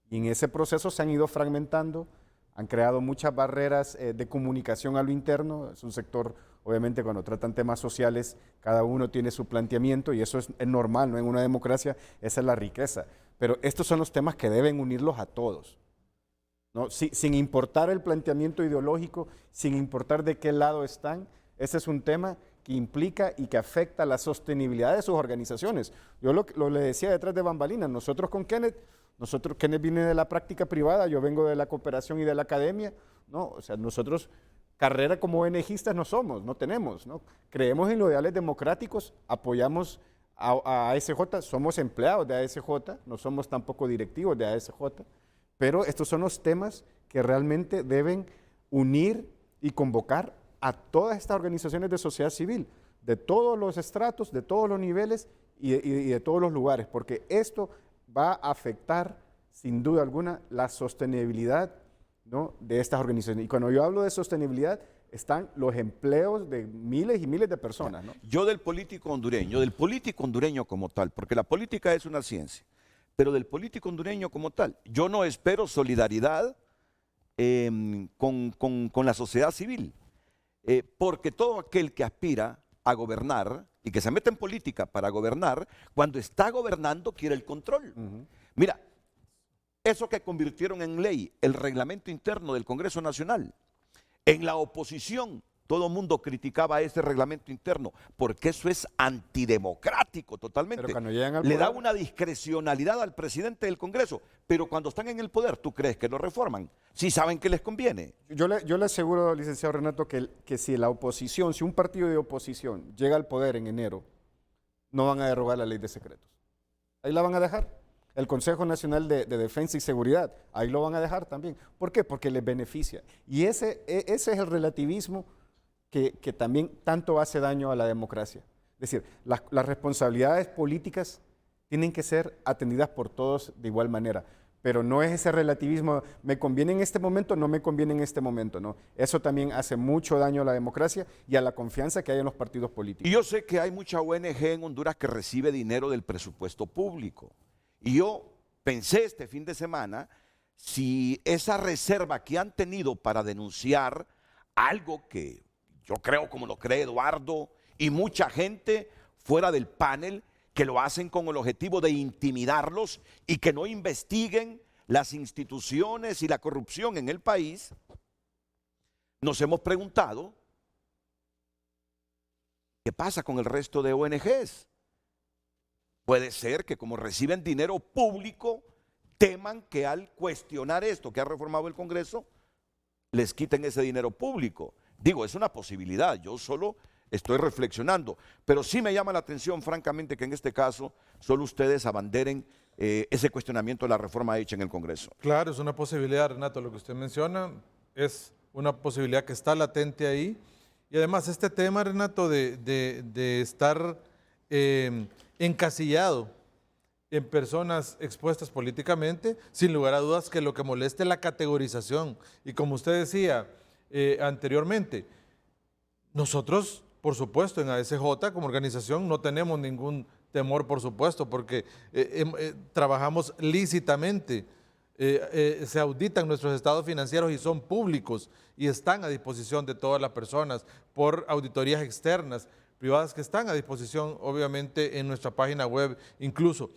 Y en ese proceso se han ido fragmentando, han creado muchas barreras de comunicación a lo interno. Es un sector, obviamente, cuando tratan temas sociales, cada uno tiene su planteamiento y eso es normal, ¿no? En una democracia esa es la riqueza. Pero estos son los temas que deben unirlos a todos, ¿no? Sin importar el planteamiento ideológico, sin importar de qué lado están, ese es un tema que implica y que afecta la sostenibilidad de sus organizaciones. Yo lo le decía detrás de bambalinas, nosotros Kenneth viene de la práctica privada, yo vengo de la cooperación y de la academia, ¿no? O sea, nosotros carrera como ONGistas no tenemos, ¿no? Creemos en los ideales democráticos, apoyamos a ASJ, somos empleados de ASJ, no somos tampoco directivos de ASJ, pero estos son los temas que realmente deben unir y convocar a todas estas organizaciones de sociedad civil, de todos los estratos, de todos los niveles y de todos los lugares, porque esto va a afectar, sin duda alguna, la sostenibilidad, ¿no?, de estas organizaciones. Y cuando yo hablo de sostenibilidad, están los empleos de miles y miles de personas, ¿no? Yo del político hondureño como tal, porque la política es una ciencia, pero del político hondureño como tal, yo no espero solidaridad con la sociedad civil, porque todo aquel que aspira a gobernar y que se mete en política para gobernar, cuando está gobernando quiere el control. Mira, eso que convirtieron en ley, el reglamento interno del Congreso Nacional, en la oposición todo el mundo criticaba ese reglamento interno, porque eso es antidemocrático totalmente. Pero cuando llegan al Le da poder, una discrecionalidad al presidente del Congreso, pero cuando están en el poder, ¿tú crees que lo reforman? Si saben que les conviene. yo le aseguro, licenciado Renato, que si la oposición, si un partido de oposición llega al poder en enero, no van a derogar la ley de secretos. Ahí la van a dejar. El Consejo Nacional de Defensa y Seguridad, ahí lo van a dejar también. ¿Por qué? Porque les beneficia. Y ese es el relativismo que también tanto hace daño a la democracia. Es decir, las responsabilidades políticas tienen que ser atendidas por todos de igual manera, pero no es ese relativismo, me conviene en este momento, no me conviene en este momento, ¿no? Eso también hace mucho daño a la democracia y a la confianza que hay en los partidos políticos. Y yo sé que hay mucha ONG en Honduras que recibe dinero del presupuesto público. Y yo pensé este fin de semana si esa reserva que han tenido para denunciar algo que yo creo, como lo cree Eduardo y mucha gente fuera del panel, que lo hacen con el objetivo de intimidarlos y que no investiguen las instituciones y la corrupción en el país, nos hemos preguntado, ¿qué pasa con el resto de ONGs? Puede ser que como reciben dinero público, teman que al cuestionar esto que ha reformado el Congreso, les quiten ese dinero público. Digo, es una posibilidad, yo solo estoy reflexionando, pero sí me llama la atención, francamente, que en este caso solo ustedes abanderen ese cuestionamiento de la reforma hecha en el Congreso. Claro, es una posibilidad, Renato, lo que usted menciona, es una posibilidad que está latente ahí. Y además este tema, Renato, de estar encasillado en personas expuestas políticamente, sin lugar a dudas que lo que molesta es la categorización. Y como usted decía anteriormente, nosotros, por supuesto, en ASJ como organización no tenemos ningún temor, por supuesto, porque trabajamos lícitamente, se auditan nuestros estados financieros y son públicos y están a disposición de todas las personas por auditorías externas, privadas, que están a disposición, obviamente, en nuestra página web incluso.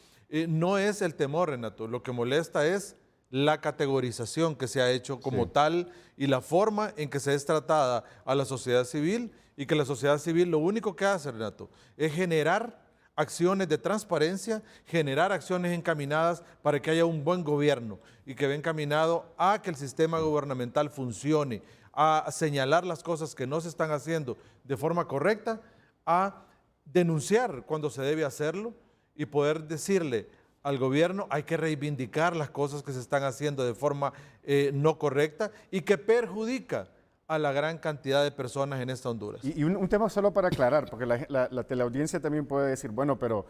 No es el temor, Renato, lo que molesta es la categorización que se ha hecho como tal y la forma en que se es tratada a la sociedad civil, y que la sociedad civil lo único que hace, Renato, es generar acciones de transparencia, generar acciones encaminadas para que haya un buen gobierno y que va encaminado a que el sistema gubernamental funcione, a señalar las cosas que no se están haciendo de forma correcta, a denunciar cuando se debe hacerlo y poder decirle al gobierno hay que reivindicar las cosas que se están haciendo de forma no correcta y que perjudica a la gran cantidad de personas en esta Honduras. Y un tema solo para aclarar, porque la teleaudiencia también puede decir, bueno, pero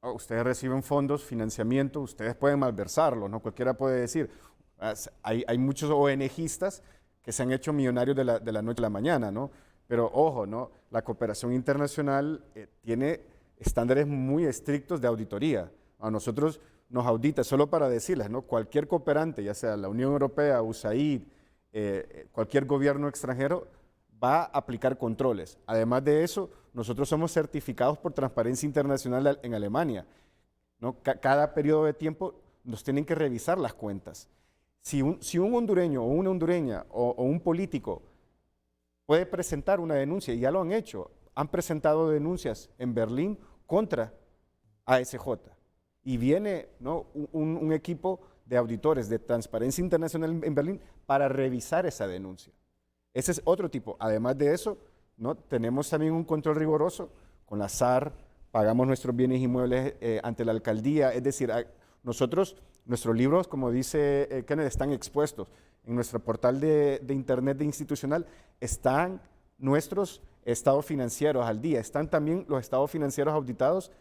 ustedes reciben fondos, financiamiento, ustedes pueden malversarlo, ¿no? Cualquiera puede decir. Hay muchos ONGistas que se han hecho millonarios de la noche a la mañana, ¿no? Pero ojo, ¿no? La cooperación internacional tiene estándares muy estrictos de auditoría. A nosotros nos audita, solo para decirles, ¿no? Cualquier cooperante, ya sea la Unión Europea, USAID, cualquier gobierno extranjero, va a aplicar controles. Además de eso, nosotros somos certificados por Transparencia Internacional en Alemania, ¿no? Cada periodo de tiempo nos tienen que revisar las cuentas. Si un hondureño o una hondureña o un político puede presentar una denuncia, y ya lo han hecho, han presentado denuncias en Berlín contra ASJ. Y viene, ¿no? un equipo de auditores de Transparencia Internacional en Berlín para revisar esa denuncia. Ese es otro tipo. Además de eso, ¿no? Tenemos también un control riguroso con la SAR, pagamos nuestros bienes inmuebles ante la alcaldía, es decir, nosotros, nuestros libros, como dice Kenneth, están expuestos. en nuestro portal de internet de institucional, están nuestros estados financieros al día. Están también los estados financieros auditados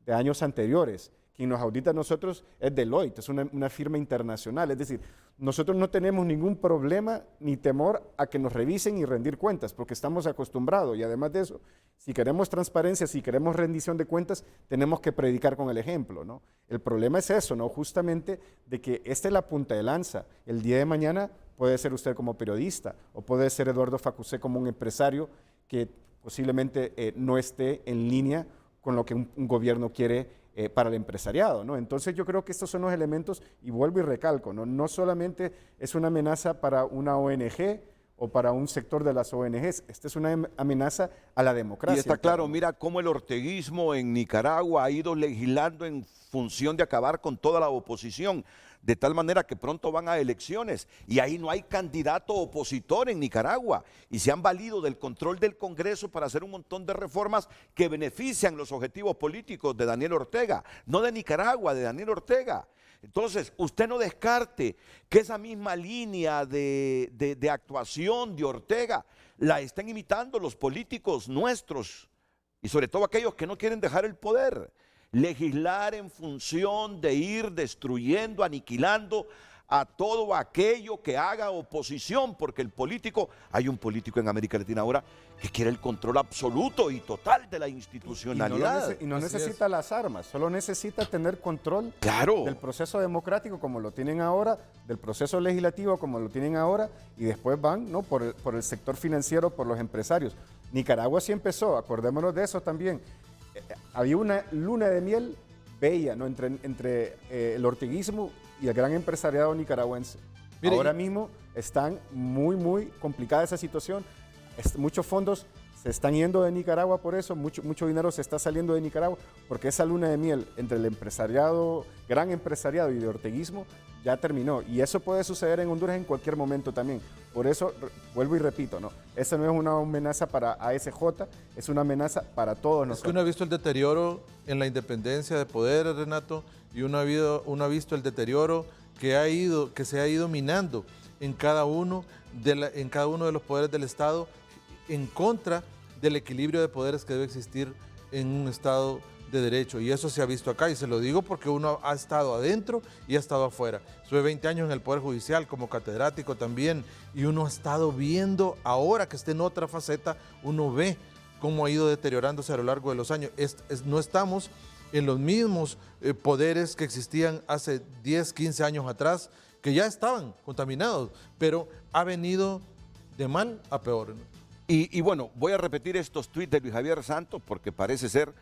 de años anteriores. Quien nos audita a nosotros es Deloitte, es una firma internacional. Es decir, nosotros no tenemos ningún problema ni temor a que nos revisen y rendir cuentas, porque estamos acostumbrados. Y además de eso, si queremos transparencia, si queremos rendición de cuentas, tenemos que predicar con el ejemplo, ¿no? El problema es eso, ¿no? Justamente de que esta es la punta de lanza. El día de mañana puede ser usted como periodista, o puede ser Eduardo Facusé como un empresario que posiblemente no esté en línea con lo que un gobierno quiere para el empresariado, ¿no? Entonces yo creo que estos son los elementos, y vuelvo y recalco, ¿no? No solamente es una amenaza para una ONG o para un sector de las ONGs, esta es una amenaza a la democracia. Y está claro, mira cómo el orteguismo en Nicaragua ha ido legislando en función de acabar con toda la oposición, de tal manera que pronto van a elecciones y ahí no hay candidato opositor en Nicaragua, y se han valido del control del Congreso para hacer un montón de reformas que benefician los objetivos políticos de Daniel Ortega, no de Nicaragua, de Daniel Ortega. Entonces, usted no descarte que esa misma línea de actuación de Ortega la están imitando los políticos nuestros, y sobre todo aquellos que no quieren dejar el poder. Legislar en función de ir destruyendo, aniquilando a todo aquello que haga oposición, porque el político, hay un político en América Latina ahora que quiere el control absoluto y total de la institucionalidad. Y no necesita las armas, solo necesita tener control del proceso democrático como lo tienen ahora, del proceso legislativo como lo tienen ahora, y después van, ¿no?, por el sector financiero, por los empresarios. Nicaragua sí empezó, acordémonos de eso también. Había una luna de miel bella, ¿no?, entre el orteguismo y el gran empresariado nicaragüense. Mire, ahora mismo están muy complicada esa situación. Muchos fondos se están yendo de Nicaragua por eso, mucho dinero se está saliendo de Nicaragua, porque esa luna de miel entre el empresariado, gran empresariado, y de orteguismo ya terminó. Y eso puede suceder en Honduras en cualquier momento también. Por eso, vuelvo y repito, ¿no?, esa no es una amenaza para ASJ, es una amenaza para todos nosotros. Es que uno ha visto el deterioro en la independencia de poder, Renato, y uno ha visto el deterioro que se ha ido minando en cada uno de los poderes del Estado, en contra del equilibrio de poderes que debe existir en un Estado de derecho. Y eso se ha visto acá, y se lo digo porque uno ha estado adentro y ha estado afuera. Estuve 20 años en el Poder Judicial como catedrático también, y uno ha estado viendo, ahora que está en otra faceta, uno ve cómo ha ido deteriorándose a lo largo de los años. No estamos en los mismos poderes que existían hace 10, 15 años atrás, que ya estaban contaminados, pero ha venido de mal a peor, ¿no? Y bueno, voy a repetir estos tuits de Luis Javier Santos porque parece ser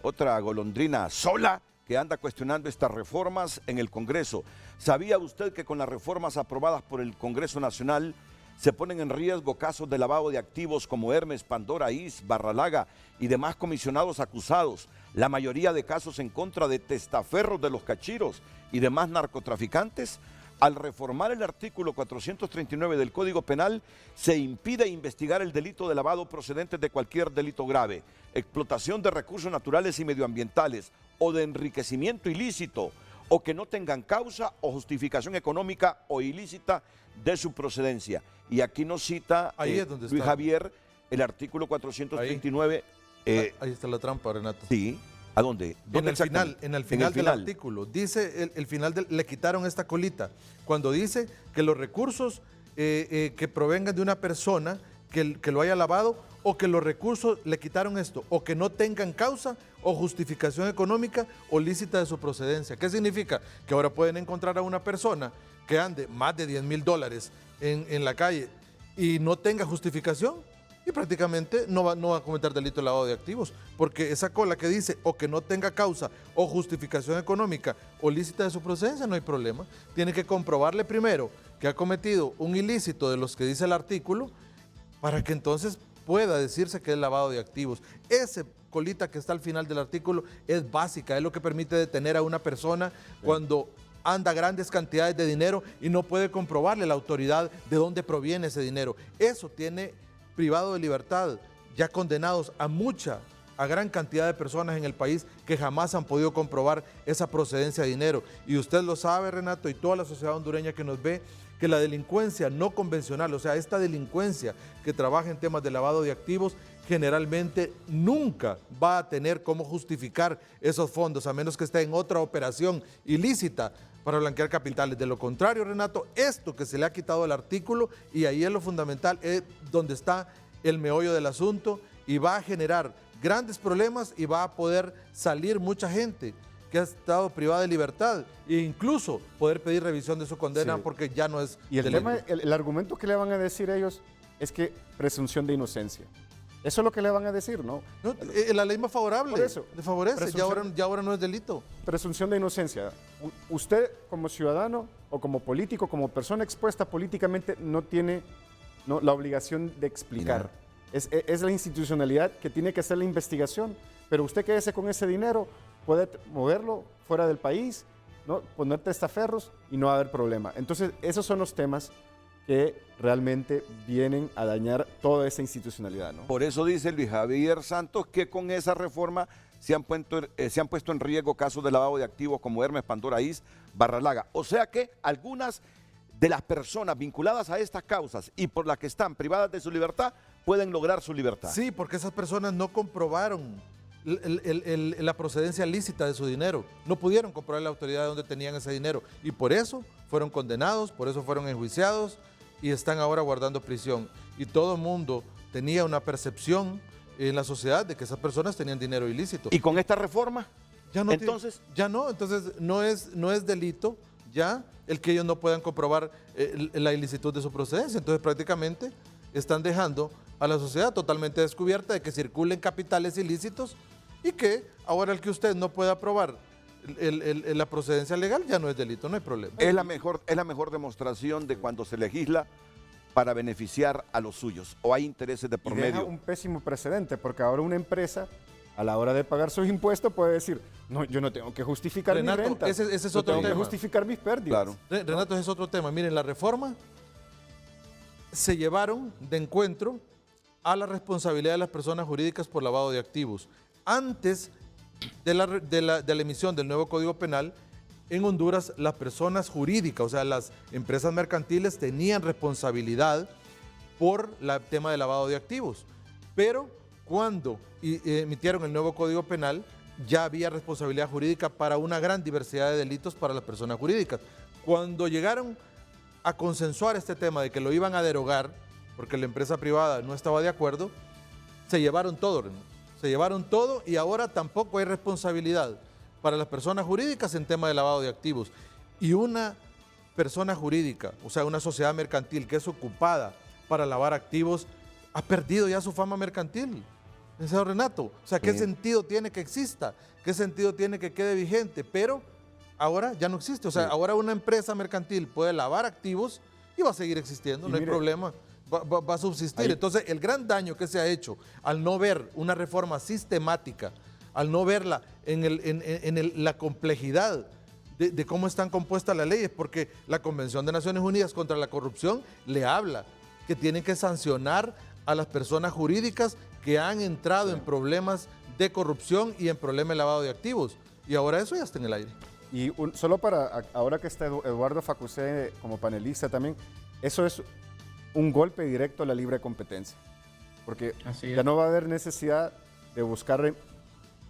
otra golondrina sola que anda cuestionando estas reformas en el Congreso. ¿Sabía usted que con las reformas aprobadas por el Congreso Nacional se ponen en riesgo casos de lavado de activos como Hermes, Pandora, IS, Barralaga y demás comisionados acusados? La mayoría de casos en contra de testaferros de los cachiros y demás narcotraficantes. Al reformar el artículo 439 del Código Penal, se impide investigar el delito de lavado procedente de cualquier delito grave, explotación de recursos naturales y medioambientales o de enriquecimiento ilícito, o que no tengan causa o justificación económica o ilícita de su procedencia. Y aquí nos cita Luis Javier el artículo 439. Ahí está la trampa, Renato. Sí. ¿A dónde? En el final del artículo. Dice, le quitaron esta colita. Cuando dice que los recursos que provengan de una persona que lo haya lavado, o que los recursos, le quitaron esto, o que no tengan causa o justificación económica o lícita de su procedencia. ¿Qué significa? Que ahora pueden encontrar a una persona que ande más de $10,000 en la calle y no tenga justificación, y prácticamente no va a cometer delito de lavado de activos, porque esa cola que dice o que no tenga causa o justificación económica o lícita de su procedencia, no hay problema. Tiene que comprobarle primero que ha cometido un ilícito de los que dice el artículo, para que entonces pueda decirse que es lavado de activos. Ese colita que está al final del artículo es básica, es lo que permite detener a una persona cuando anda grandes cantidades de dinero y no puede comprobarle la autoridad de dónde proviene ese dinero. Eso tiene privado de libertad, ya condenados a gran cantidad de personas en el país que jamás han podido comprobar esa procedencia de dinero. Y usted lo sabe, Renato, y toda la sociedad hondureña que nos ve, que la delincuencia no convencional, o sea, esta delincuencia que trabaja en temas de lavado de activos, generalmente nunca va a tener cómo justificar esos fondos, a menos que esté en otra operación ilícita para blanquear capitales. De lo contrario, Renato, esto que se le ha quitado el artículo, y ahí es lo fundamental, es donde está el meollo del asunto, y va a generar grandes problemas y va a poder salir mucha gente que ha estado privada de libertad e incluso poder pedir revisión de su condena porque ya no es Y el delito. tema, el argumento que le van a decir ellos es que presunción de inocencia. Eso es lo que le van a decir, ¿no? No, la ley más favorable Por eso, le favorece, ya ahora no es delito. Presunción de inocencia. Usted como ciudadano o como político, como persona expuesta políticamente, no tiene la obligación de explicar. Es la institucionalidad que tiene que hacer la investigación, pero usted quédese con ese dinero, puede moverlo fuera del país, ¿no? Poner testaferros y no va a haber problema. Entonces, esos son los temas que realmente vienen a dañar toda esa institucionalidad, ¿no? Por eso dice Luis Javier Santos que con esa reforma se han puesto en riesgo casos de lavado de activos como Hermes, Pandora Is, Barralaga. O sea que algunas de las personas vinculadas a estas causas y por las que están privadas de su libertad pueden lograr su libertad. Sí, porque esas personas no comprobaron la procedencia lícita de su dinero. No pudieron comprobar la autoridad de dónde tenían ese dinero y por eso fueron condenados, por eso fueron enjuiciados y están ahora guardando prisión. Y todo el mundo tenía una percepción en la sociedad de que esas personas tenían dinero ilícito. ¿Y con esta reforma? Ya no, entonces no es delito ya el que ellos no puedan comprobar la ilicitud de su procedencia. Entonces prácticamente están dejando a la sociedad totalmente descubierta de que circulen capitales ilícitos y que ahora el que usted no pueda probar la procedencia legal ya no es delito, no hay problema. Es la mejor demostración de cuando se legisla para beneficiar a los suyos o hay intereses de por y deja medio. un pésimo precedente porque ahora una empresa a la hora de pagar sus impuestos puede decir, no, yo no tengo que justificar Renato, mi renta, ese es yo otro tengo tema. que justificar mis pérdidas. Claro. Renato, ese es otro tema. Miren, la reforma se llevaron de encuentro a la responsabilidad de las personas jurídicas por lavado de activos. Antes de la emisión del nuevo Código Penal, en Honduras las personas jurídicas, o sea, las empresas mercantiles tenían responsabilidad por el tema de lavado de activos. Pero cuando emitieron el nuevo Código Penal, ya había responsabilidad jurídica para una gran diversidad de delitos para las personas jurídicas. Cuando llegaron a consensuar este tema de que lo iban a derogar, porque la empresa privada no estaba de acuerdo, se llevaron todo, se llevaron todo y ahora tampoco hay responsabilidad para las personas jurídicas en tema de lavado de activos. Y una persona jurídica, o sea, una sociedad mercantil que es ocupada para lavar activos, ha perdido ya su fama mercantil. Señor Renato, o sea, ¿qué sentido tiene que exista? ¿Qué sentido tiene que quede vigente? Pero ahora ya no existe. O sea, ahora una empresa mercantil puede lavar activos y va a seguir existiendo, no hay problema. Va a subsistir. Entonces, el gran daño que se ha hecho al no ver una reforma sistemática, al no verla en la complejidad de cómo están compuestas las leyes, porque la Convención de Naciones Unidas contra la Corrupción le habla que tienen que sancionar a las personas jurídicas que han entrado en problemas de corrupción y en problemas de lavado de activos. Y ahora eso ya está en el aire. Y solo para, ahora que está Eduardo Facusé como panelista también, eso es un golpe directo a la libre competencia. Porque ya no va a haber necesidad de buscar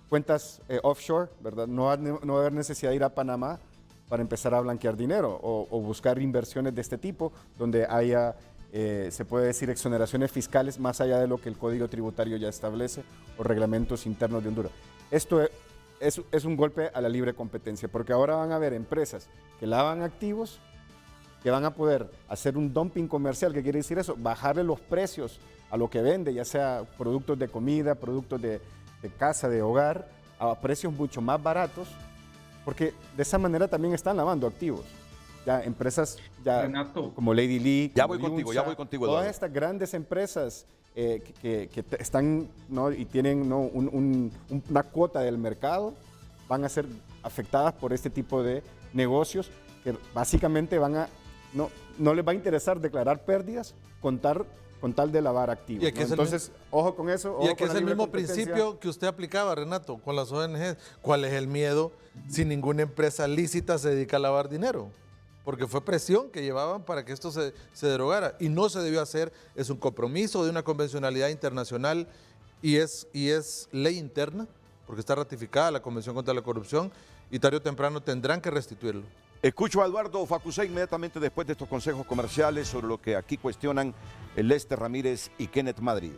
cuentas offshore, ¿verdad? No va a haber necesidad de ir a Panamá para empezar a blanquear dinero o buscar inversiones de este tipo donde haya, se puede decir, exoneraciones fiscales más allá de lo que el Código Tributario ya establece o reglamentos internos de Honduras. Esto es un golpe a la libre competencia porque ahora van a haber empresas que lavan activos que van a poder hacer un dumping comercial. ¿Qué quiere decir eso? Bajarle los precios a lo que vende, ya sea productos de comida, productos de casa, de hogar, a precios mucho más baratos, porque de esa manera también están lavando activos. Ya empresas ya Renato, como Lady Lee, ya voy contigo, Eduardo. Todas estas grandes empresas que están, ¿no? y tienen, ¿no? una cuota del mercado, van a ser afectadas por este tipo de negocios que básicamente no les va a interesar declarar pérdidas, con tal de lavar activos. ¿No? Entonces, ojo con eso. Ojo y aquí con es el mismo principio que usted aplicaba, Renato, con las ONG. ¿Cuál es el miedo si ninguna empresa lícita se dedica a lavar dinero? porque fue presión que llevaban para que esto se derogara y no se debió hacer. Es un compromiso de una convencionalidad internacional y es ley interna, porque está ratificada la Convención contra la Corrupción y tarde o temprano tendrán que restituirlo. Escucho a Eduardo Facusé inmediatamente después de estos consejos comerciales sobre lo que aquí cuestionan Lester Ramírez y Kenneth Madrid.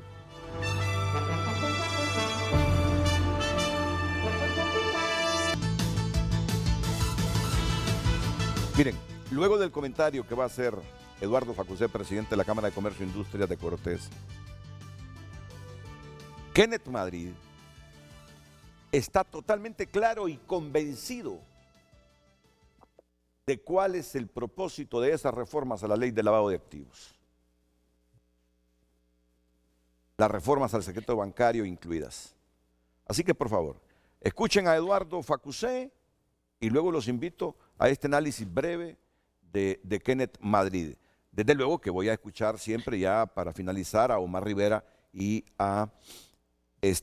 Miren, luego del comentario que va a hacer Eduardo Facusé, presidente de la Cámara de Comercio e Industria de Cortés, Kenneth Madrid está totalmente claro y convencido de cuál es el propósito de esas reformas a la ley de lavado de activos. Las reformas al secreto bancario incluidas. Así que, por favor, escuchen a Eduardo Facusé y luego los invito a este análisis breve de Kenneth Madrid. Desde luego que voy a escuchar siempre ya para finalizar a Omar Rivera y a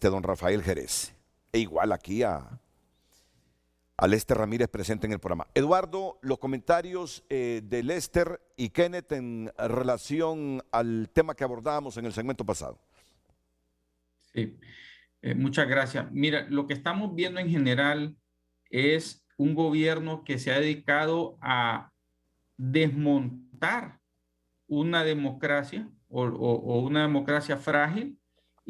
don Rafael Jerez. E igual aquí a Lester Ramírez presente en el programa. Eduardo, los comentarios de Lester y Kenneth en relación al tema que abordábamos en el segmento pasado. Sí, muchas gracias. Mira, lo que estamos viendo en general es un gobierno que se ha dedicado a desmontar una democracia o una democracia frágil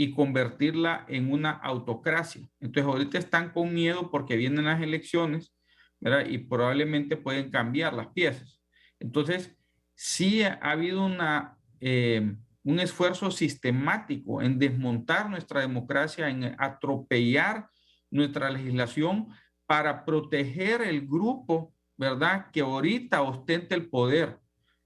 y convertirla en una autocracia. Entonces ahorita están con miedo porque vienen las elecciones, ¿verdad? Y probablemente pueden cambiar las piezas. Entonces sí ha habido un esfuerzo sistemático en desmontar nuestra democracia, en atropellar nuestra legislación para proteger el grupo, ¿verdad?, que ahorita ostenta el poder,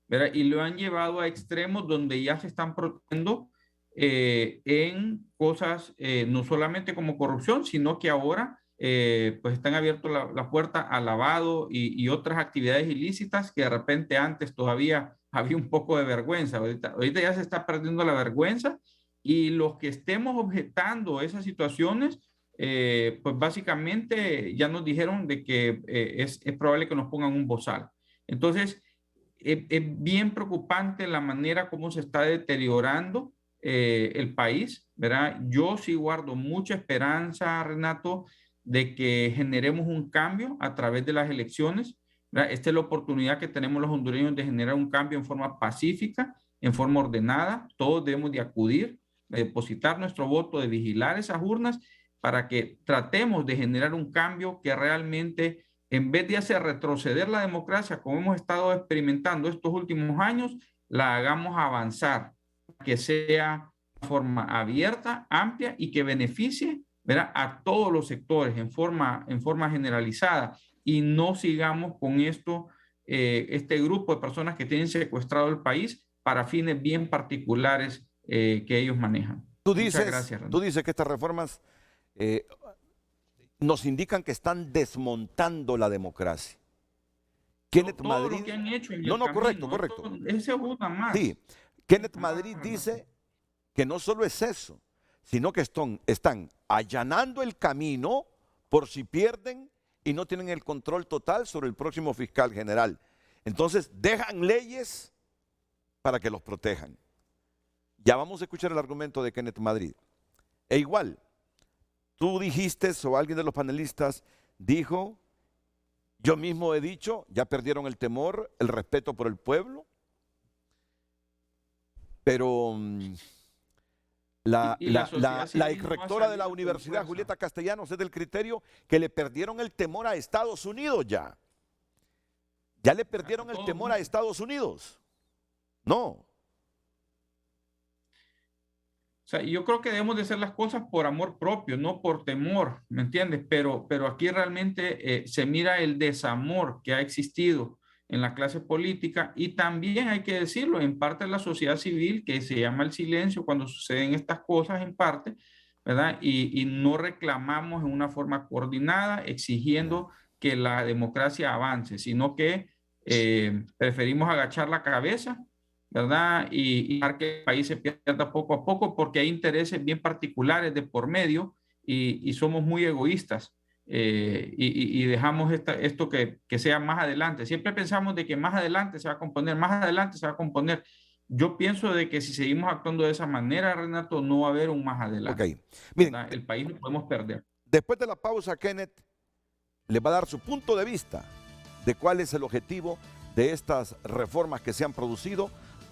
¿verdad? Y lo han llevado a extremos donde ya se están protegiendo en cosas no solamente como corrupción, sino que ahora pues están abiertos la puerta al lavado y otras actividades ilícitas que de repente antes todavía había un poco de vergüenza. Ahorita ya se está perdiendo la vergüenza y los que estemos objetando esas situaciones, pues básicamente ya nos dijeron de que es probable que nos pongan un bozal. Entonces, es bien preocupante la manera como se está deteriorando el país, ¿verdad? Yo sí guardo mucha esperanza, Renato, de que generemos un cambio a través de las elecciones, ¿verdad? Esta es la oportunidad que tenemos los hondureños de generar un cambio en forma pacífica, en forma ordenada. Todos debemos de acudir, de depositar nuestro voto, de vigilar esas urnas para que tratemos de generar un cambio que realmente, en vez de hacer retroceder la democracia como hemos estado experimentando estos últimos años, la hagamos avanzar, que sea de forma abierta, amplia y que beneficie, ¿verdad?, a todos los sectores en forma generalizada y no sigamos con esto, este grupo de personas que tienen secuestrado el país para fines bien particulares que ellos manejan. Muchas gracias, tú dices que estas reformas nos indican que están desmontando la democracia. Kenneth Madrid, lo que han hecho en el camino, correcto. Esa es una más. Sí, Kenneth Madrid dice que no solo es eso, sino que están allanando el camino por si pierden y no tienen el control total sobre el próximo fiscal general. Entonces dejan leyes para que los protejan. Ya vamos a escuchar el argumento de Kenneth Madrid. E igual, tú dijiste, o alguien de los panelistas dijo, yo mismo he dicho, ya perdieron el temor, el respeto por el pueblo, pero la exrectora de la universidad, Julieta Castellanos, es del criterio que le perdieron el temor a Estados Unidos ya. Ya le perdieron el temor a Estados Unidos. No. O sea, yo creo que debemos de hacer las cosas por amor propio, no por temor, ¿me entiendes? Pero aquí realmente se mira el desamor que ha existido en la clase política y también hay que decirlo, en parte de la sociedad civil, que se llama el silencio cuando suceden estas cosas en parte, ¿verdad? Y no reclamamos en una forma coordinada exigiendo que la democracia avance, sino que preferimos agachar la cabeza, ¿verdad? Y dejar que el país se pierda poco a poco porque hay intereses bien particulares de por medio y somos muy egoístas. y dejamos esto que sea más adelante. Siempre pensamos de que más adelante se va a componer, más adelante se va a componer. Yo pienso de que si seguimos actuando de esa manera, Renato, no va a haber un más adelante. Ok. Miren, el país lo podemos perder. Después de la pausa, Kenneth les va a dar su punto de vista de cuál es el objetivo de estas reformas que se han producido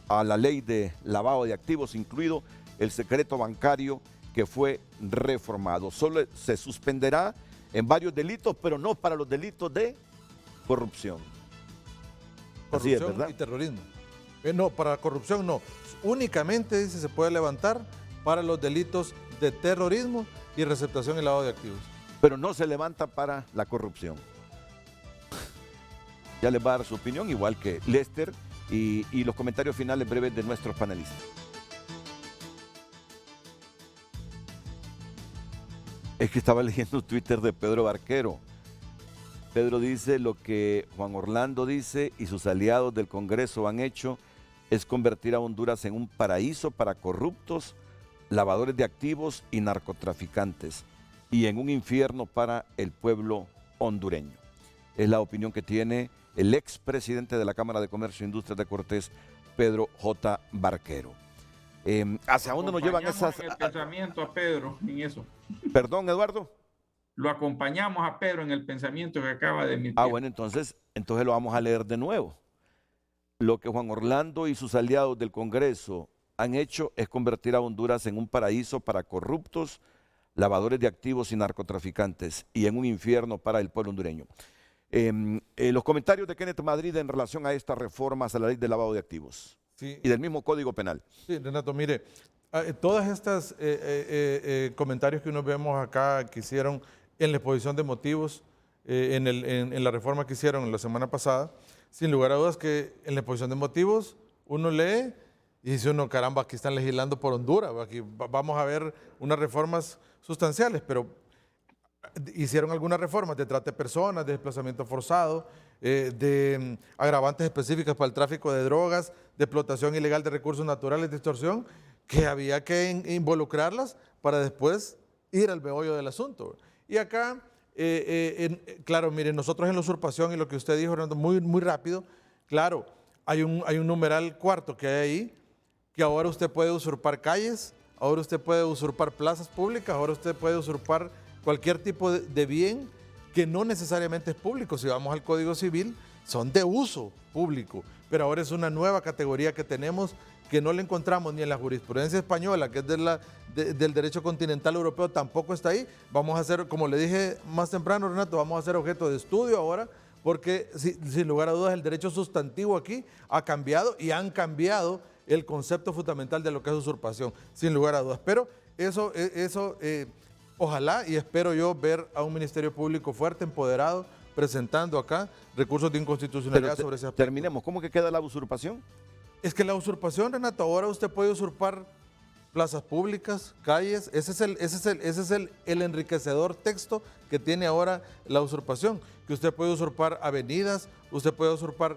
a la ley de lavado de activos, incluido el secreto bancario que fue reformado. Solo se suspenderá en varios delitos, pero no para los delitos de corrupción. Así es, ¿verdad? Y terrorismo. No, para corrupción no. Únicamente, dice, se puede levantar para los delitos de terrorismo y receptación y lavado de activos. Pero no se levanta para la corrupción. Ya les va a dar su opinión, igual que Lester, y los comentarios finales breves de nuestros panelistas. Es que estaba leyendo Twitter de Pedro Barquero. Pedro dice: lo que Juan Orlando dice y sus aliados del Congreso han hecho es convertir a Honduras en un paraíso para corruptos, lavadores de activos y narcotraficantes, y en un infierno para el pueblo hondureño. Es la opinión que tiene el expresidente de la Cámara de Comercio e Industrias de Cortés, Pedro J. Barquero. ¿Hacia dónde nos llevan esas...? El pensamiento a Pedro en eso. Perdón, Eduardo. Lo acompañamos a Pedro en el pensamiento que acaba de emitir. Bueno, entonces lo vamos a leer de nuevo. Lo que Juan Orlando y sus aliados del Congreso han hecho es convertir a Honduras en un paraíso para corruptos, lavadores de activos y narcotraficantes, y en un infierno para el pueblo hondureño. Los comentarios de Kenneth Madrid en relación a estas reformas a la ley de lavado de activos, sí, y del mismo Código Penal. Sí, Renato, mire, todas estas comentarios que nos vemos acá que hicieron en la exposición de motivos, en la reforma que hicieron la semana pasada, sin lugar a dudas que en la exposición de motivos uno lee y dice uno, caramba, aquí están legislando por Honduras, aquí vamos a ver unas reformas sustanciales, pero hicieron algunas reformas de trata de personas, de desplazamiento forzado, de agravantes específicas para el tráfico de drogas, de explotación ilegal de recursos naturales, de extorsión, que había que involucrarlas para después ir al meollo del asunto. Y acá, claro, miren, nosotros en la usurpación y lo que usted dijo, Renato, muy rápido, claro, hay un numeral cuarto que hay ahí, que ahora usted puede usurpar calles, ahora usted puede usurpar plazas públicas, ahora usted puede usurpar cualquier tipo de bien que no necesariamente es público. Si vamos al Código Civil, son de uso público, pero ahora es una nueva categoría que tenemos que no la encontramos ni en la jurisprudencia española, que es del derecho continental europeo, tampoco está ahí. Vamos a hacer, como le dije más temprano, Renato, vamos a hacer objeto de estudio ahora, porque sin lugar a dudas el derecho sustantivo aquí ha cambiado y han cambiado el concepto fundamental de lo que es usurpación, sin lugar a dudas. Pero eso ojalá y espero yo ver a un Ministerio Público fuerte, empoderado, presentando acá recursos de inconstitucionalidad sobre ese aspecto. Terminemos. ¿Cómo que queda la usurpación? Es que la usurpación, Renato, ahora usted puede usurpar plazas públicas, calles. Ese es el enriquecedor texto que tiene ahora la usurpación. Que usted puede usurpar avenidas, usted puede usurpar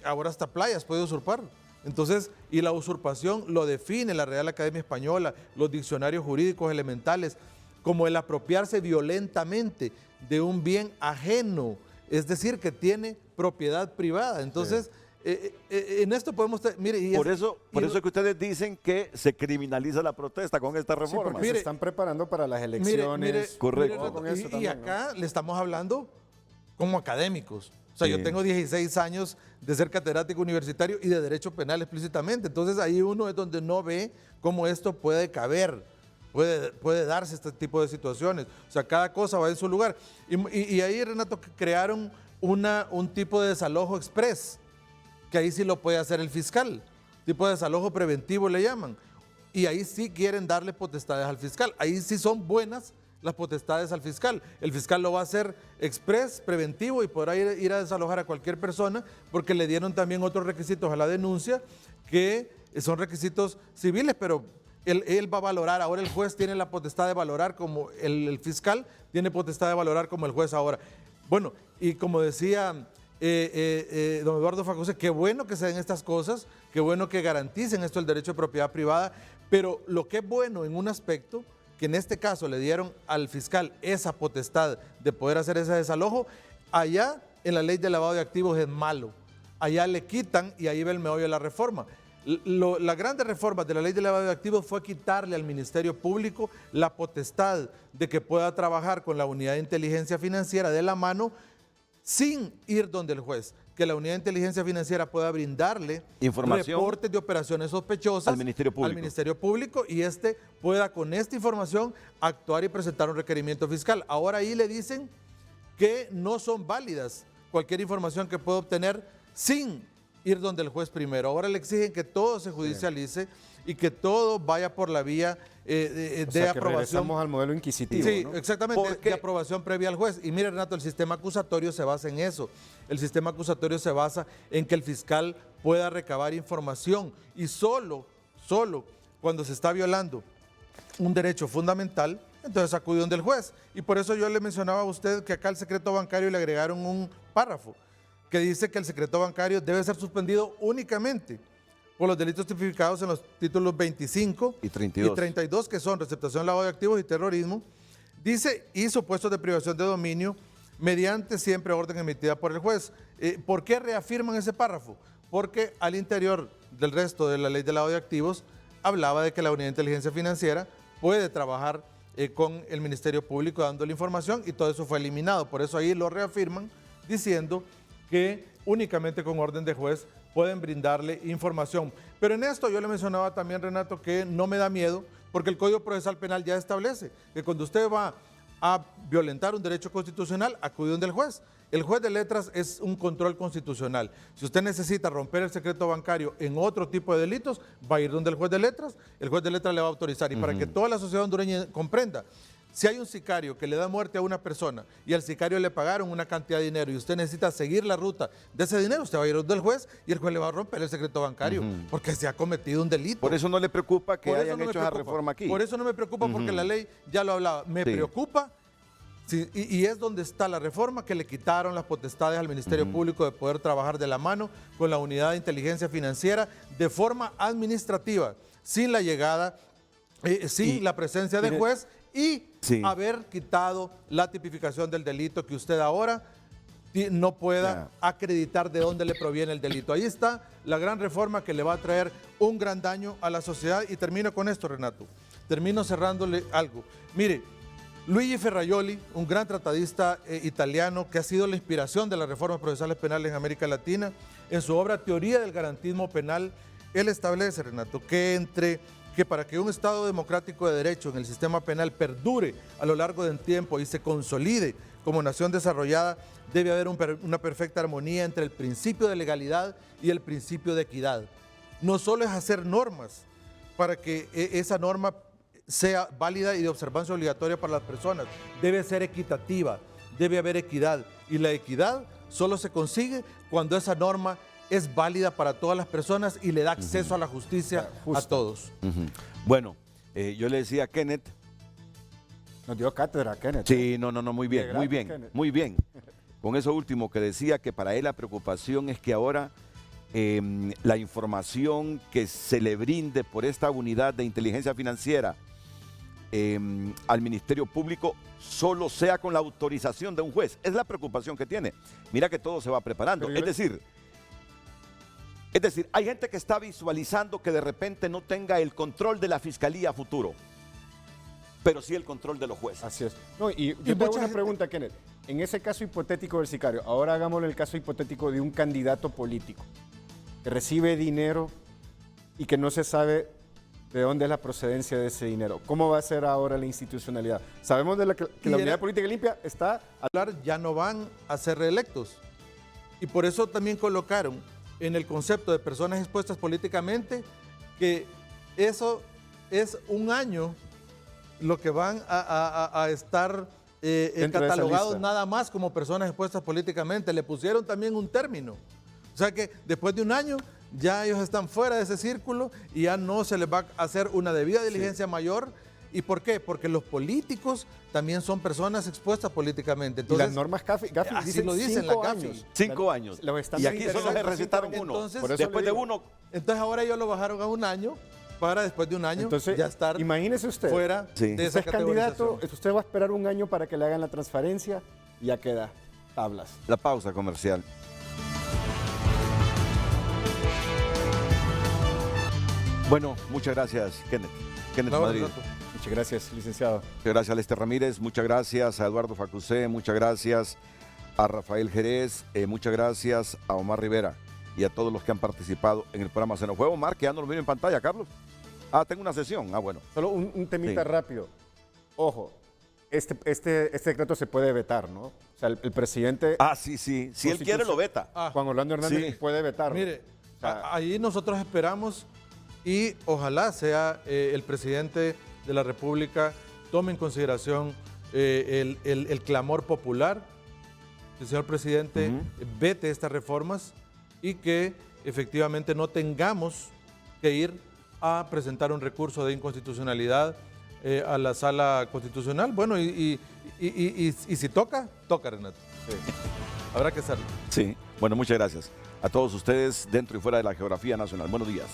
ahora hasta playas puede usurpar. Entonces, y la usurpación lo define la Real Academia Española, los diccionarios jurídicos elementales, como el apropiarse violentamente de un bien ajeno, es decir, que tiene propiedad privada. Entonces, en esto podemos... Por eso es que ustedes dicen que se criminaliza la protesta con esta reforma. Sí, porque se están preparando para las elecciones. Correcto. Y acá le estamos hablando como académicos. O sea, yo tengo 16 años de ser catedrático universitario y de derecho penal explícitamente. Entonces ahí uno es donde no ve cómo esto puede caber, puede darse este tipo de situaciones. O sea, cada cosa va en su lugar. Y ahí, Renato, crearon un tipo de desalojo express, que ahí sí lo puede hacer el fiscal. Tipo de desalojo preventivo le llaman. Y ahí sí quieren darle potestades al fiscal. Ahí sí son buenas las potestades al fiscal. El fiscal lo va a hacer express, preventivo, y podrá ir a desalojar a cualquier persona, porque le dieron también otros requisitos a la denuncia que son requisitos civiles, pero él va a valorar. Ahora el juez tiene la potestad de valorar como el fiscal tiene potestad de valorar como el juez ahora. Bueno, y como decía don Eduardo Facuse, qué bueno que se den estas cosas, qué bueno que garanticen esto el derecho de propiedad privada, pero lo que es bueno en un aspecto que en este caso le dieron al fiscal esa potestad de poder hacer ese desalojo, allá en la ley de lavado de activos es malo. Allá le quitan y ahí va el meollo de la reforma. Las grandes reformas de la ley de lavado de activos fue quitarle al Ministerio Público la potestad de que pueda trabajar con la unidad de inteligencia financiera de la mano sin ir donde el juez, que la unidad de inteligencia financiera pueda brindarle información, reportes de operaciones sospechosas al Ministerio Público y este pueda con esta información actuar y presentar un requerimiento fiscal. Ahora ahí le dicen que no son válidas cualquier información que pueda obtener sin ir donde el juez primero. Ahora le exigen que todo se judicialice y que todo vaya por la vía de aprobación. Que regresamos al modelo inquisitivo. Sí, ¿no? exactamente, de aprobación previa al juez. Y mire, Renato, el sistema acusatorio se basa en eso. El sistema acusatorio se basa en que el fiscal pueda recabar información y solo cuando se está violando un derecho fundamental, entonces acude donde el juez. Y por eso yo le mencionaba a usted que acá al secreto bancario le agregaron un párrafo que dice que el secreto bancario debe ser suspendido únicamente por los delitos tipificados en los títulos 25 y 32, que son receptación, lavado de activos y terrorismo. Dice, y supuestos de privación de dominio, mediante siempre orden emitida por el juez. ¿Por qué reafirman ese párrafo? Porque al interior del resto de la ley de lavado de activos hablaba de que la unidad de inteligencia financiera puede trabajar con el Ministerio Público dándole información y todo eso fue eliminado. Por eso ahí lo reafirman diciendo que únicamente con orden de juez pueden brindarle información. Pero en esto yo le mencionaba también, Renato, que no me da miedo, porque el Código Procesal Penal ya establece que cuando usted va a violentar un derecho constitucional, acude donde el juez. El juez de letras es un control constitucional. Si usted necesita romper el secreto bancario en otro tipo de delitos, va a ir donde el juez de letras le va a autorizar. Y para que toda la sociedad hondureña comprenda, si hay un sicario que le da muerte a una persona y al sicario le pagaron una cantidad de dinero y usted necesita seguir la ruta de ese dinero, usted va a ir donde el juez y el juez le va a romper el secreto bancario porque se ha cometido un delito. Por eso no le preocupa que hayan hecho esa reforma aquí. Por eso no me preocupa porque la ley ya lo hablaba. Me preocupa y es donde está la reforma que le quitaron las potestades al Ministerio Público de poder trabajar de la mano con la unidad de inteligencia financiera de forma administrativa, sin la llegada, sin la presencia del juez y haber quitado la tipificación del delito que usted ahora no pueda acreditar de dónde le proviene el delito. Ahí está la gran reforma que le va a traer un gran daño a la sociedad. Y termino con esto, Renato. Termino cerrándole algo. Mire, Luigi Ferrajoli, un gran tratadista italiano que ha sido la inspiración de las reformas procesales penales en América Latina, en su obra Teoría del Garantismo Penal, él establece, Renato, que para que un Estado democrático de derecho en el sistema penal perdure a lo largo del tiempo y se consolide como nación desarrollada, debe haber una perfecta armonía entre el principio de legalidad y el principio de equidad. No solo es hacer normas para que esa norma sea válida y de observancia obligatoria para las personas, debe ser equitativa, debe haber equidad. Y la equidad solo se consigue cuando esa norma es válida para todas las personas y le da acceso a la justicia a todos. Bueno, yo le decía a Kenneth. Nos dio cátedra, Kenneth. Sí, no, muy bien. Con eso último que decía, que para él la preocupación es que ahora la información que se le brinde por esta unidad de inteligencia financiera al Ministerio Público solo sea con la autorización de un juez. Es la preocupación que tiene. Mira que todo se va preparando. Es decir, hay gente que está visualizando que de repente no tenga el control de la fiscalía a futuro, pero sí el control de los jueces. Así es. No, y yo te hago una pregunta, Kenneth. En ese caso hipotético del sicario, ahora hagámosle el caso hipotético de un candidato político que recibe dinero y que no se sabe de dónde es la procedencia de ese dinero. ¿Cómo va a ser ahora la institucionalidad? Sabemos que la unidad política limpia está... Ya no van a ser reelectos. Y por eso también colocaron en el concepto de personas expuestas políticamente que eso es un año lo que van a estar catalogados nada más como personas expuestas políticamente. Le pusieron también un término. O sea que después de un año ya ellos están fuera de ese círculo y ya no se les va a hacer una debida diligencia mayor. ¿Y por qué? Porque los políticos también son personas expuestas políticamente. Entonces, y las normas CAFI así lo dicen la CAFI. 5 años. Y aquí solo se recetaron uno. Entonces, después de uno. Entonces ahora ellos lo bajaron a un año para después de un año Entonces, ya estar imagínese usted, fuera Sí. de esa usted es candidato, categorización. usted va a esperar un año para que le hagan la transferencia y ya queda tablas. La pausa comercial. Bueno, muchas gracias, Kenneth. Kenneth Bravo, Madrid. Renato. Muchas gracias, licenciado. Muchas gracias a Lester Ramírez, muchas gracias a Eduardo Facusé, muchas gracias a Rafael Jerez, muchas gracias a Omar Rivera y a todos los que han participado en el programa. Se nos fue Omar, que ya no lo miro en pantalla, Carlos. Ah, tengo una sesión. Ah, bueno. Solo un temita Sí. rápido. Ojo, este decreto se puede vetar, ¿no? O sea, el presidente Ah, sí, sí. Si él quiere, lo veta. Ah, Juan Orlando Hernández Sí. puede vetarlo. mire, O sea, ahí nosotros esperamos y ojalá sea el presidente de la República tome en consideración el clamor popular, que el señor presidente vete estas reformas y que efectivamente no tengamos que ir a presentar un recurso de inconstitucionalidad a la sala constitucional. Bueno, y si toca, Renato. Habrá que hacerlo. Sí. Bueno, muchas gracias a todos ustedes dentro y fuera de la geografía nacional. Buenos días.